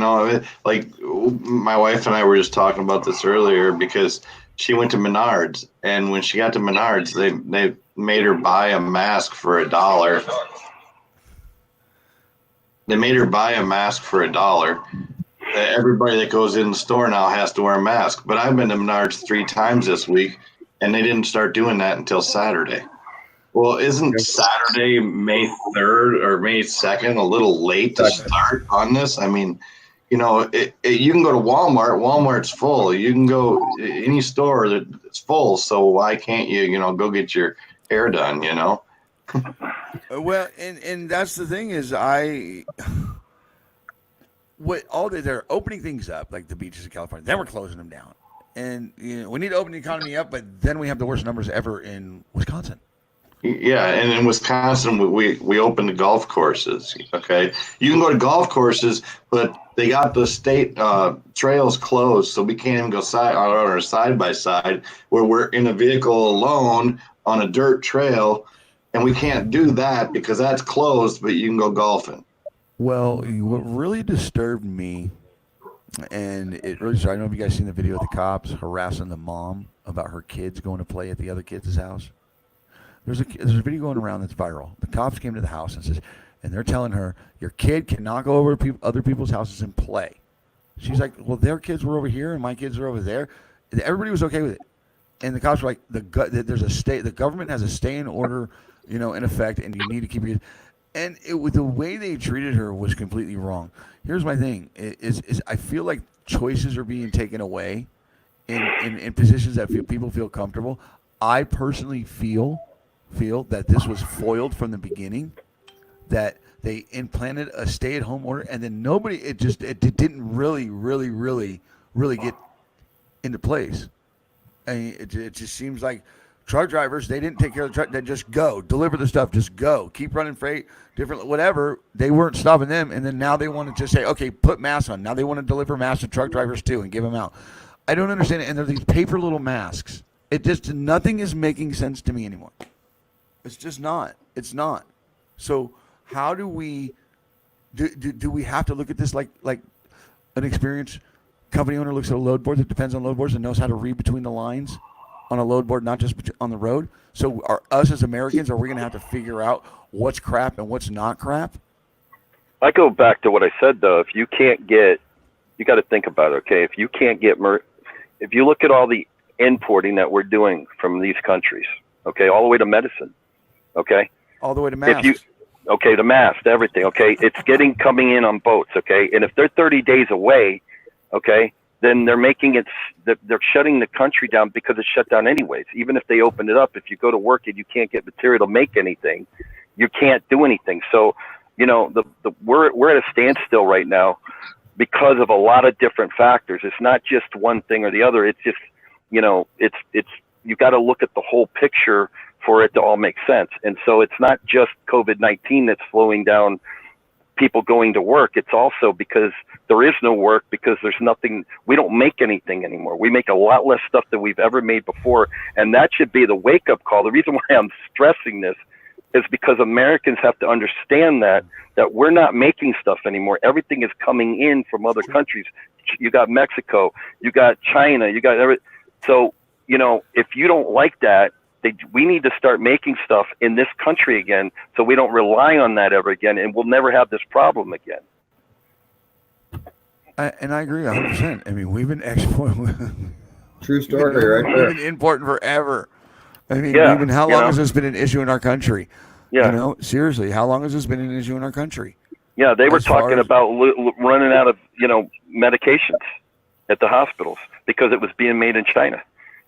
Like my wife and I were just talking about this earlier because she went to Menards, and when she got to Menards, they made her buy a mask for $1. They made her buy a mask for $1. Everybody that goes in the store now has to wear a mask. But I've been to Menards 3 times this week, and they didn't start doing that until Saturday. Well, isn't Saturday, May 3rd or May 2nd a little late to start on this? I mean, you can go to Walmart. Walmart's full. You can go any store that's full. So why can't you, go get your hair done, Well, and that's the thing is they're opening things up like the beaches of California. Then we're closing them down. And we need to open the economy up, but then we have the worst numbers ever in Wisconsin. Yeah, and in Wisconsin, we opened the golf courses. Okay, you can go to golf courses, but they got the state trails closed, so we can't even go on our side by side where we're in a vehicle alone on a dirt trail, and we can't do that because that's closed. But you can go golfing. Well, what really disturbed me, and it really, I don't know if you guys seen the video of the cops harassing the mom about her kids going to play at the other kids' house. There's a video going around that's viral. The cops came to the house and they're telling her, your kid cannot go over to other people's houses and play. She's like, well, their kids were over here and my kids were over there. Everybody was okay with it. And the cops were like, the government has a stay in order, in effect, and you need to keep your. and the way they treated her was completely wrong. Here's my thing: is I feel like choices are being taken away in positions that people feel comfortable. I personally feel that this was foiled from the beginning. That they implanted a stay-at-home order, and then it didn't really get into place. I mean, it just seems like truck drivers, they didn't take care of the truck. They just go deliver the stuff, just go, keep running freight, different whatever. They weren't stopping them, and then now they want to just say, okay, put masks on. Now they want to deliver masks to truck drivers too and give them out. I don't understand it. And they're these paper little masks. It just nothing is making sense to me anymore. It's just not. It's not. So how do we do we have to look at this like an experienced company owner looks at a load board that depends on load boards and knows how to read between the lines on a load board, not just on the road? So are us as Americans, are we going to have to figure out what's crap and what's not crap? I go back to what I said though. If you can't get, you got to think about it. Okay, if you can't get, if you look at all the importing that we're doing from these countries, okay, all the way to medicine, okay, all the way to masks. Okay, the mask, everything, okay? It's coming in on boats, okay? And if they're 30 days away, okay, then they're making it, they're shutting the country down because it's shut down anyways. Even if they open it up, if you go to work and you can't get material to make anything, you can't do anything. So, you know, we're at a standstill right now because of a lot of different factors. It's not just one thing or the other. It's just, you know, you got to look at the whole picture for it to all make sense. And so it's not just COVID-19 that's slowing down people going to work. It's also because there is no work, because there's nothing, we don't make anything anymore. We make a lot less stuff than we've ever made before. And that should be the wake-up call. The reason why I'm stressing this is because Americans have to understand that we're not making stuff anymore. Everything is coming in from other countries. You got Mexico, you got China, you got everything. So, you know, if you don't like that, we need to start making stuff in this country again, so we don't rely on that ever again, and we'll never have this problem again. And I agree 100%. I mean, we've been exporting. True story, right there. We've been importing forever. I mean, Yeah, how long has this been an issue in our country? Yeah. You know, seriously, how long has this been an issue in our country? Yeah, they were As far talking as- about running out of, you know, medications at the hospitals because it was being made in China.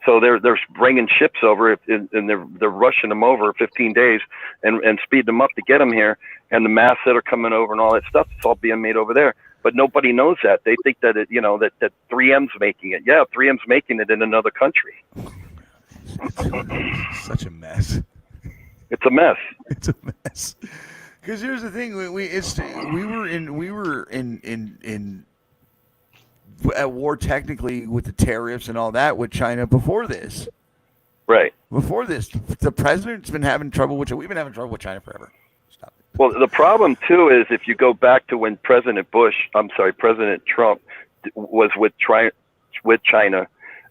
So they're bringing ships over and they're rushing them over 15 days and speed them up to get them here. And the masks that are coming over and all that stuff, it's all being made over there. But nobody knows that. They think that that 3M's making it. Yeah, 3M's making it in another country. It's such a mess. It's a mess. It's a mess. Because here's the thing: we were in at war technically with the tariffs and all that with China before this. Right. Before this, the president's been having trouble with China. We've been having trouble with China forever. Stop it. Well, the problem too is if you go back to when President Trump was with China,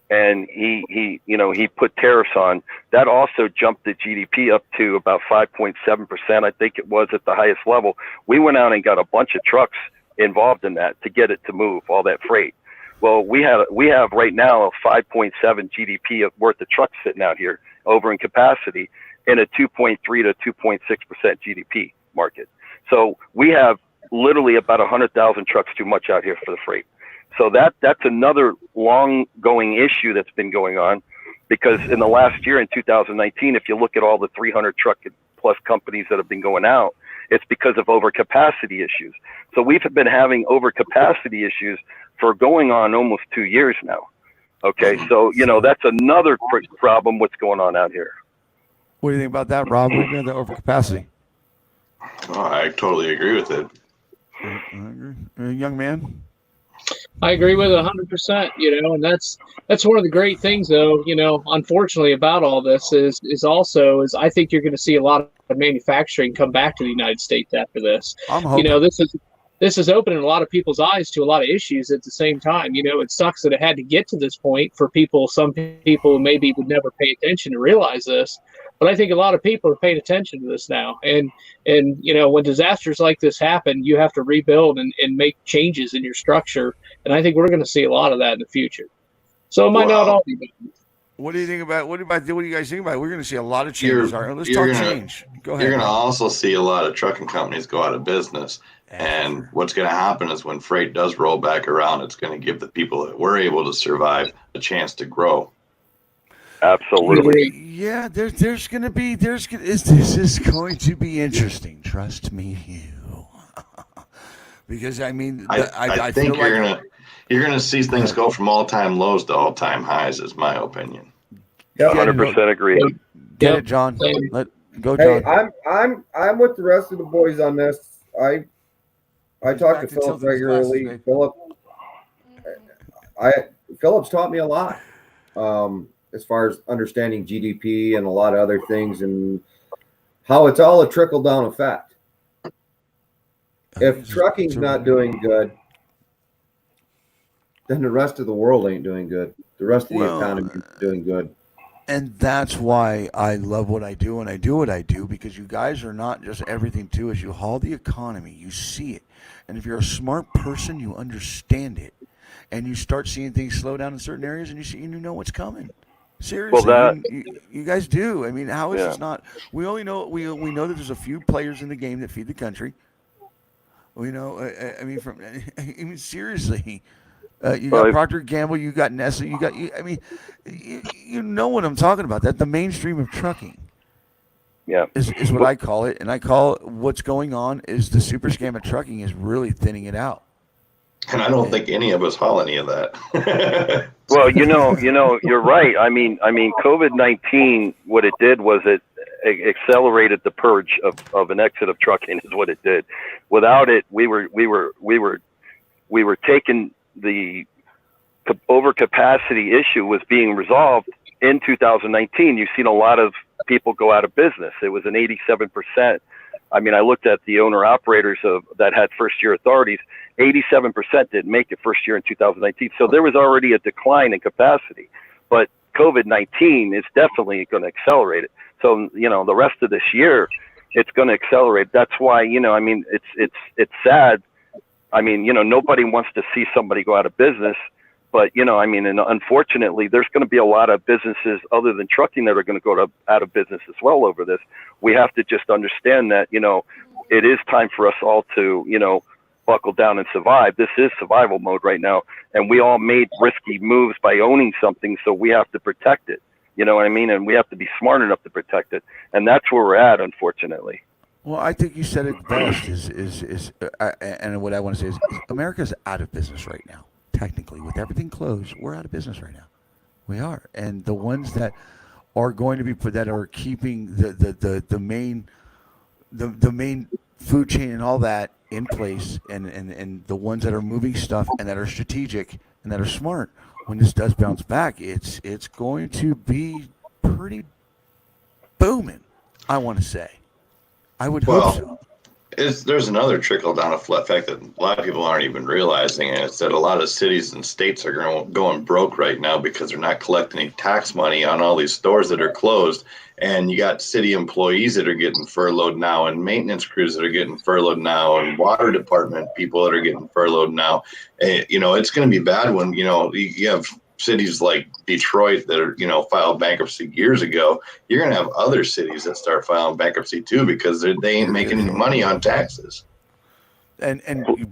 and he put tariffs on, that also jumped the GDP up to about 5.7%. I think it was at the highest level. We went out and got a bunch of trucks involved in that to get it to move all that freight. Well, we have right now a 5.7 GDP worth of trucks sitting out here over in capacity in a 2.3 to 2.6% GDP market. So we have literally about 100,000 trucks too much out here for the freight. So that's another long-going issue that's been going on, because in the last year, in 2019, if you look at all the 300 truck plus companies that have been going out, it's because of overcapacity issues. So we've been having overcapacity issues for going on almost 2 years now. Okay, so that's another problem. What's going on out here? What do you think about that, Rob? What do you think about the overcapacity? Oh, I totally agree with it. I agree. Young man. I agree with it 100%, and that's one of the great things, though, unfortunately about all this is I think you're going to see a lot of manufacturing come back to the United States after this. I'm hoping. This is opening a lot of people's eyes to a lot of issues at the same time. It sucks that it had to get to this point for people. Some people maybe would never pay attention to realize this, but I think a lot of people are paying attention to this now. And when disasters like this happen, you have to rebuild and make changes in your structure. And I think we're going to see a lot of that in the future. So it might not all be bad. What do you think about what do you guys think about it? We're going to see a lot of changes. All right, let's you're talk gonna- change. Go ahead. You're going to Mike. also see a lot of trucking companies go out of business. And Sure. what's going to happen is when freight does roll back around, it's going to give the people that were able to survive a chance to grow. Absolutely. Yeah, there's going to be this is going to be interesting. Trust me, you. Because I mean, I feel think like you're gonna see things go from all-time lows to all-time highs, is my opinion. Yep. 100% agree. Get Yep. it, John. Same. Go, Hey, John. I'm with the rest of the boys on this. I He's talk back to to Philip tilting his glasses, regularly. babe. Philip's taught me a lot, as far as understanding GDP and a lot of other things and how it's all a trickle down effect. If trucking's not doing good, then the rest of the world ain't doing good. The rest of the economy is doing good. And that's why I love what I do, and I do what I do, because you guys are not just everything to us. You haul the economy, you see it, and if you're a smart person, you understand it, and you start seeing things slow down in certain areas, and you know what's coming. Seriously, you guys do. I mean, how is this not? We only know we know that there's a few players in the game that feed the country. We know. I mean, seriously. You got Procter & Gamble, you got Nestle, I mean, you know what I'm talking about. That the mainstream of trucking, is what I call it, and I call it what's going on is the super scam of trucking is really thinning it out. And I don't think any of us haul any of that. Well, you're right. I mean, COVID-19, what it did was it accelerated the purge of an exit of trucking is what it did. Without it, we were taking the overcapacity issue was being resolved in 2019. You've seen a lot of people go out of business. It was an 87%. I mean, I looked at the owner operators that had first year authorities. 87% didn't make it first year in 2019. So there was already a decline in capacity, but COVID-19 is definitely going to accelerate it. So, the rest of this year, it's going to accelerate. That's why, I mean, it's sad. I mean, nobody wants to see somebody go out of business, but, I mean, and unfortunately, there's going to be a lot of businesses other than trucking that are going to go out of business as well over this. We have to just understand that, it is time for us all to, buckle down and survive. This is survival mode right now. And we all made risky moves by owning something. So we have to protect it. You know what I mean? And we have to be smart enough to protect it. And that's where we're at, unfortunately. Well, I think you said it best. And what I want to say is America's out of business right now. Technically, with everything closed, we're out of business right now. We are, and the ones that are going to be that are keeping the main food chain and all that in place, and the ones that are moving stuff and that are strategic and that are smart. When this does bounce back, it's going to be pretty booming. I want to say. I would hope so. There's another trickle down effect that a lot of people aren't even realizing, and it's that a lot of cities and states are going broke right now because they're not collecting any tax money on all these stores that are closed. And you got city employees that are getting furloughed now, and maintenance crews that are getting furloughed now, and water department people that are getting furloughed now. And, it's going to be bad when, you have cities like Detroit that are, filed bankruptcy years ago. You're going to have other cities that start filing bankruptcy too, because they ain't making any money on taxes. And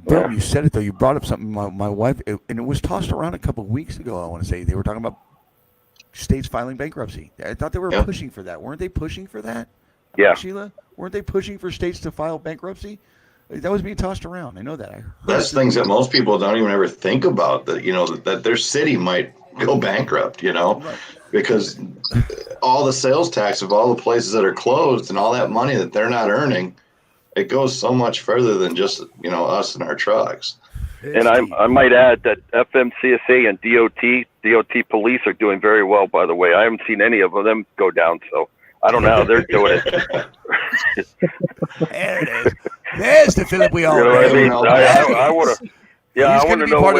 Bill, you said it though. You brought up something. My wife, and it was tossed around a couple of weeks ago. I want to say they were talking about states filing bankruptcy. I thought they were pushing for that. Weren't they pushing for that? Yeah. Sheila, weren't they pushing for states to file bankruptcy? That was being tossed around. I know that. I heard That's things that most people don't even ever think about. That their city might go bankrupt. Right. Because all the sales tax of all the places that are closed and all that money that they're not earning, it goes so much further than just us and our trucks. And I might add that FMCSA and DOT police are doing very well, by the way. I haven't seen any of them go down, so I don't know how they're doing it. There it is. There's the Philip we all You know what I mean? know. I want to. Yeah, He's I want to gonna be know. part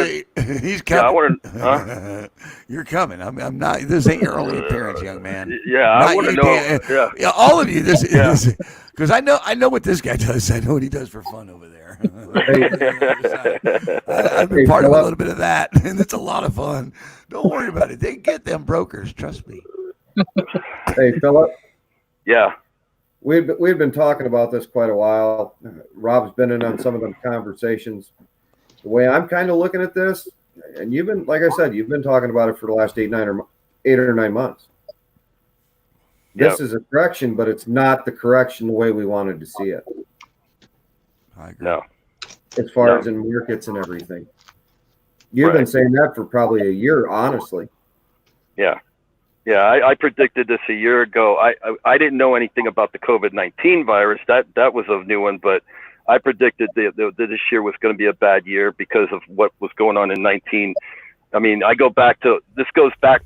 When, he's coming. Yeah, I want to. You're coming. I'm not. This ain't your only appearance, young man. Yeah, I Not want to you, know. Dan. Yeah, all of you. This is. Because I know what this guy does. I know what he does for fun over there. I've been part of a little bit of that, and it's a lot of fun. Don't worry about it. They get them brokers. Trust me. Hey, Philip. Yeah. We've been talking about this quite a while. Rob's been in on some of them conversations. The way I'm kind of looking at this, and you've been, like I said, you've been talking about it for the last 8 or 9 months. This is a correction, but it's not the correction the way we wanted to see it. I agree. No. As far as in markets and everything. You've been saying that for probably a year, honestly. Yeah. Yeah, I predicted this a year ago. I didn't know anything about the COVID-19 virus. That was a new one, but I predicted that this year was going to be a bad year because of what was going on in 19. I mean, I go back to, this goes back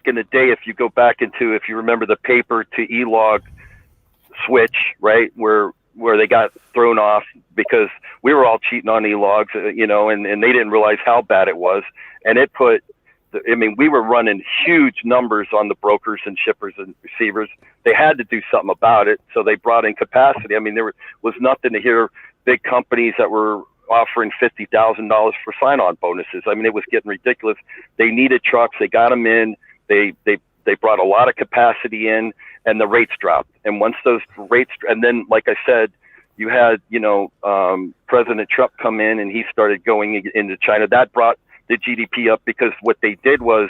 in the day. If you go back into, if you remember the paper to e-log switch, right, where they got thrown off because we were all cheating on e-logs, you know, and they didn't realize how bad it was. And it put, I mean, we were running huge numbers on the brokers and shippers and receivers. They had to do something about it, so they brought in capacity. I mean, there was nothing to hear big companies that were offering $50,000 for sign-on bonuses. I mean, it was getting ridiculous. They needed trucks. They got them in. They brought a lot of capacity in, and the rates dropped. And once those rates, and then, like I said, you had, you know, President Trump come in, and he started going into China. That brought the GDP up because what they did was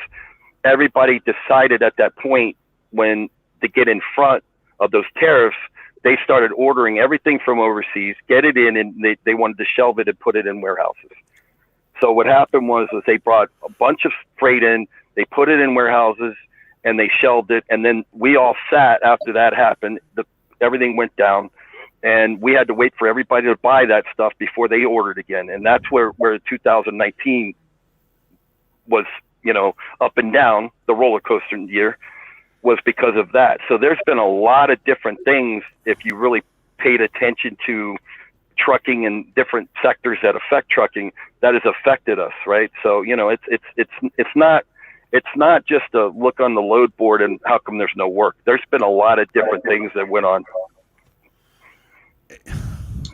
everybody decided at that point when to get in front of those tariffs, they started ordering everything from overseas, get it in, and they wanted to shelve it and put it in warehouses. So what happened was they brought a bunch of freight in, they put it in warehouses, and they shelved it. And then we all sat after that happened. Everything went down, and we had to wait for everybody to buy that stuff before they ordered again. And that's where 2019 was, you know, up and down, the roller coaster year was because of that. So there's been a lot of different things, if you really paid attention to trucking and different sectors that affect trucking, that has affected us, right? So, you know, it's not just a look on the load board and how come there's no work. There's been a lot of different things that went on.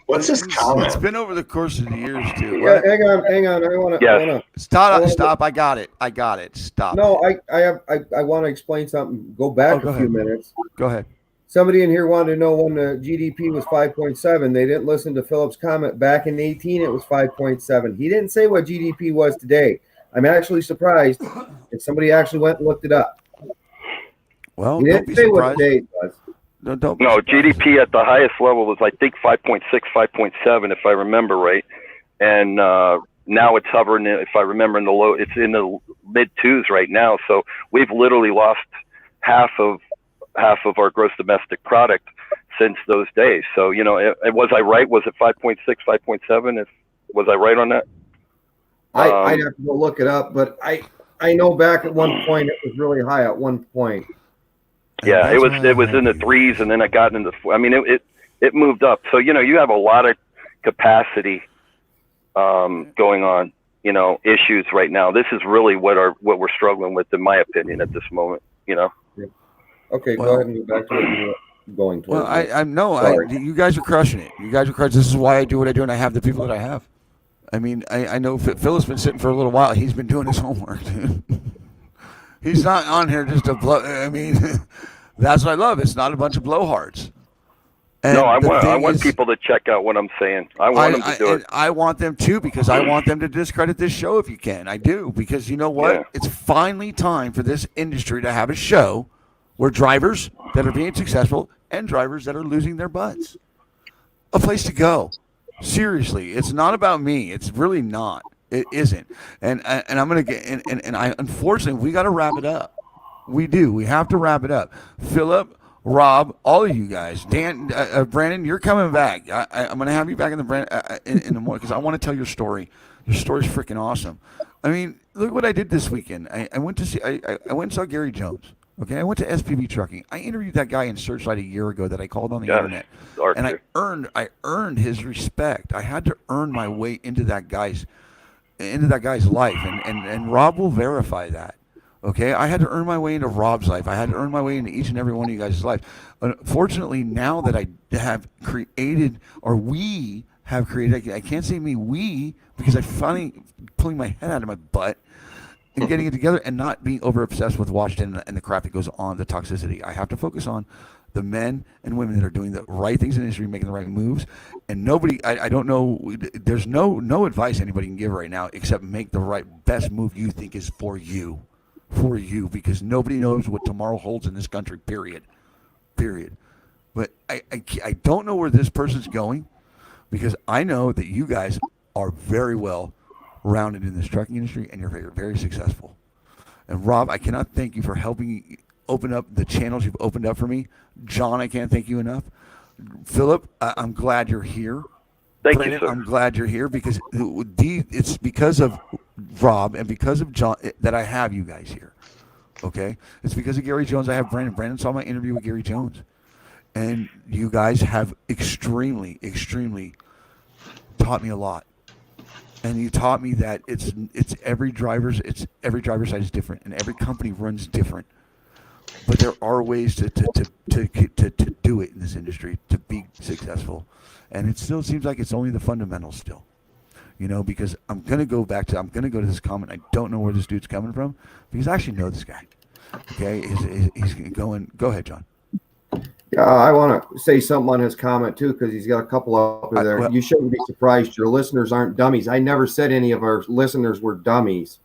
What's this comment? It's been over the course of the years too. Yeah, hang on. I want to. Stop. I got it. Stop. No, I want to explain something. Go back a few minutes. Go ahead. Somebody in here wanted to know when the GDP was 5.7. They didn't listen to Philip's comment. Back in 18, it was 5.7. He didn't say what GDP was today. I'm actually surprised if somebody actually went and looked it up. Well, he didn't say what today was. No, GDP at the highest level was, I think, 5.6, 5.7, if I remember right. And now it's hovering, if I remember, it's in the mid twos right now. So we've literally lost half of our gross domestic product since those days. So, you know, was I right? Was it 5.6, 5.7? Was I right on that? I'd have to go look it up, but I know back at one point it was really high at one point. Yeah, it was in the threes, and then I got into the. I mean, it moved up. So, you know, you have a lot of capacity going on. You know, issues right now. This is really what we're struggling with, in my opinion, at this moment. You know. Okay, go ahead and go back to what you were going towards. Well, you guys are crushing it. You guys are crushing. This is why I do what I do, and I have the people that I have. I mean, I know Phil's been sitting for a little while. He's been doing his homework. He's not on here just to blow. I mean, that's what I love. It's not a bunch of blowhards. And no, I want people to check out what I'm saying. I want them to do it. I want them to, because I want them to discredit this show if you can. I do, because you know what? Yeah. It's finally time for this industry to have a show where drivers that are being successful and drivers that are losing their butts. A place to go. Seriously, it's not about me. It's really not. It isn't. And I'm gonna get and I unfortunately we got to wrap it up. We do. We have to wrap it up. Philip, Rob, all of you guys, Dan, Brandon, you're coming back. I'm gonna have you back in the in the morning because I want to tell your story. Your story's freaking awesome. I mean, look what I did this weekend. I went to see. I went and saw Gary Jones. Okay, I went to SPB Trucking. I interviewed that guy in Searchlight a year ago that I called on the internet, and I earned his respect. I had to earn my way into that guy's life, and Rob will verify that. Okay, I had to earn my way into Rob's life. I had to earn my way into each and every one of you guys' life. Unfortunately, now that I have created, or we have created, I can't say me, we, because I finally pulling my head out of my butt and getting it together and not being over obsessed with Washington and the crap that goes on, the toxicity. I have to focus on the men and women that are doing the right things in the industry, making the right moves. And nobody, I don't know, there's no advice anybody can give right now except make the right, best move you think is for you. For you, because nobody knows what tomorrow holds in this country, period. But I don't know where this person's going, because I know that you guys are very well rounded in this trucking industry and you're very, very successful. And Rob, I cannot thank you for helping open up the channels you've opened up for me. John, I can't thank you enough. Philip, I'm glad you're here. Thank Brandon, you, sir. I'm glad you're here, because it's because of Rob and because of John that I have you guys here. Okay? It's because of Gary Jones I have Brandon. Brandon saw my interview with Gary Jones. And you guys have extremely taught me a lot. And you taught me that it's every driver's side is different and every company runs different. But there are ways to do it in this industry to be successful. And it still seems like it's only the fundamentals still. You know, because I'm going to go to this comment. I don't know where this dude's coming from, because I actually know this guy. Okay? He's going, go ahead, John. Yeah, I want to say something on his comment too, because he's got a couple up there. Well, you shouldn't be surprised. Your listeners aren't dummies. I never said any of our listeners were dummies,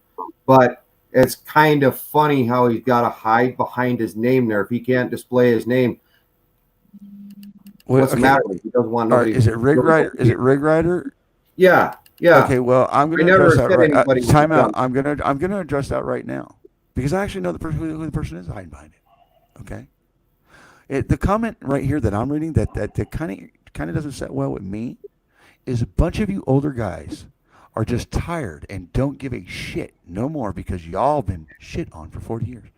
but it's kind of funny how he's got to hide behind his name there. If he can't display his name, what's the matter? He doesn't want nobody. Right, is it Rig Rider? Is it Rig Rider? Yeah. Okay, well, I'm going to address that right. Time out. dumb. I'm going to address that right now, because I actually know who the person is hiding behind it. Okay. The comment right here that I'm reading that kind of doesn't set well with me is a bunch of you older guys are just tired and don't give a shit no more because y'all been shit on for 40 years.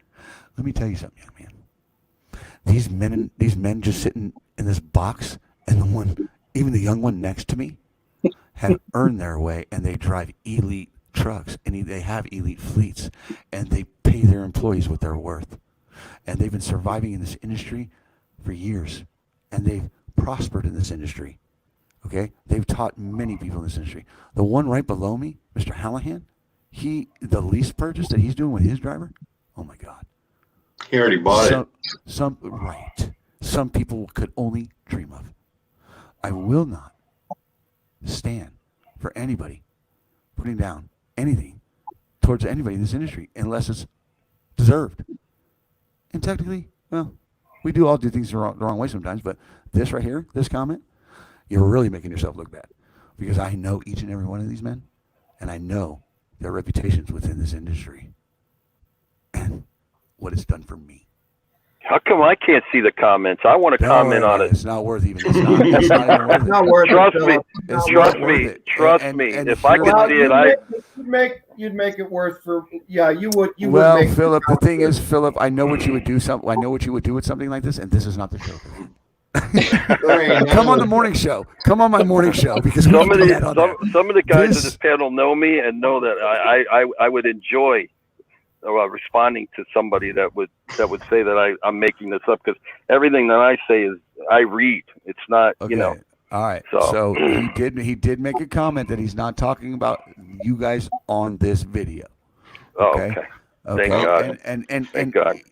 Let me tell you something, young man. These men just sitting in this box, and even the young one next to me, have earned their way, and they drive elite trucks, and they have elite fleets, and they pay their employees what they're worth. And they've been surviving in this industry for years, and they've prospered in this industry. Okay, they've taught many people in this industry. The one right below me, Mr. Hallahan, the lease purchase that he's doing with his driver, oh my God. He already bought it. Some people could only dream of. I will not stand for anybody putting down anything towards anybody in this industry unless it's deserved. And technically, well, we do all do things the wrong way sometimes, but this right here, this comment, you're really making yourself look bad, because I know each and every one of these men, and I know their reputations within this industry and what it's done for me. How come I can't see the comments? I want to comment on it. It's not worth even. It's not even worth it. Not worth Trust it, me. Philip. Trust me. If I could see it, you'd make it worth for. Yeah, you would. Well, would make Philip, the thing is, Philip, I know what you would do. I know what you would do with something like this, and this is not the show for that. Come on the morning show. Come on my morning show, because some of the guys in this panel know me and know that I would enjoy responding to somebody that would say that I'm making this up, because everything that I say is I read. It's not, okay. All right. So he did make a comment that he's not talking about you guys on this video. Okay. Thank God. And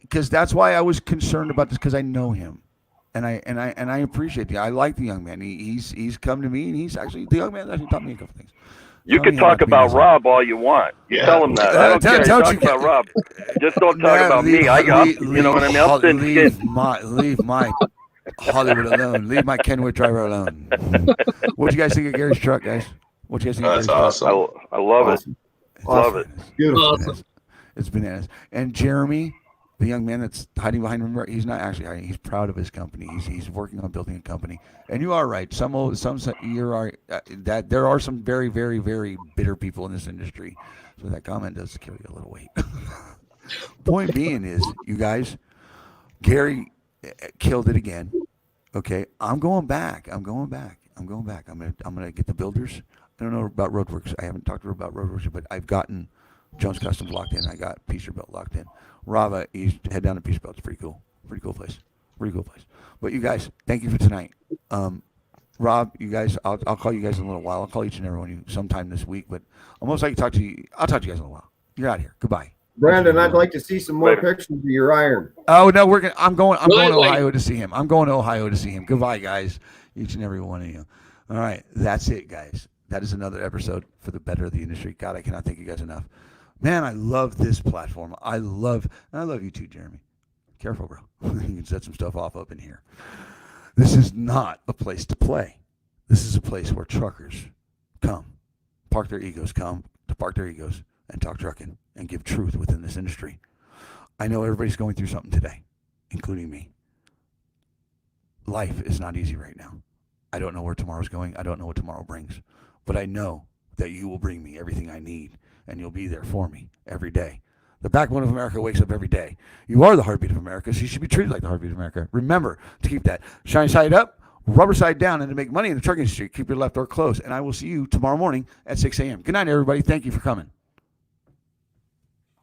because that's why I was concerned about this, because I know him. And I appreciate I like the young man. He's come to me, and the young man actually taught me a couple things. You can talk about Rob all you want. You tell him that. I don't care. Talk about Rob. Just don't talk about me. You know what I mean? I'm thin skinned. Leave my Hollywood alone. Leave my Kenwood driver alone. What do you guys think of Gary's truck, guys? What do you guys think of Gary's awesome. truck? I love it. Love it. Beautiful. It's bananas. And Jeremy, the young man that's hiding behind him, he's not actually hiding. He's proud of his company. He's working on building a company. And you are right. You're right that there are some very, very, very bitter people in this industry. So that comment does carry a little weight. Point being is, you guys, Gary killed it again. Okay, I'm going back. I'm gonna get the builders. I don't know about Roadworks. I haven't talked to her about Roadworks, but I've gotten Jones Customs locked in. I got Peasterbilt locked in. Rava, you head down to Peasterbilt. It's pretty cool. Pretty cool place. Pretty cool place. But you guys, thank you for tonight. Rob, you guys, I'll call you guys in a little while. I'll call each and every one of you sometime this week. But I'll most likely talk to you. I'll talk to you guys in a while. You're out of here. Goodbye. Brandon, I'd like to see some more Later. pictures of your iron. Oh no, I'm going to Wait. Ohio to see him. I'm going to Ohio to see him. Goodbye, guys. Each and every one of you. All right, that's it, guys. That is another episode for the better of the industry. God, I cannot thank you guys enough. Man, I love this platform. I love you too, Jeremy. Careful, bro. You can set some stuff off up in here. This is not a place to play. This is a place where truckers come to park their egos, and talk trucking and give truth within this industry. I know everybody's going through something today, including me. Life is not easy right now. I don't know where tomorrow's going. I don't know what tomorrow brings. But I know that you will bring me everything I need, and you'll be there for me every day. The backbone of America wakes up every day. You are the heartbeat of America, so you should be treated like the heartbeat of America. Remember to keep that shiny side up, rubber side down, and to make money in the trucking industry, keep your left door closed. And I will see you tomorrow morning at 6 a.m. Good night, everybody. Thank you for coming.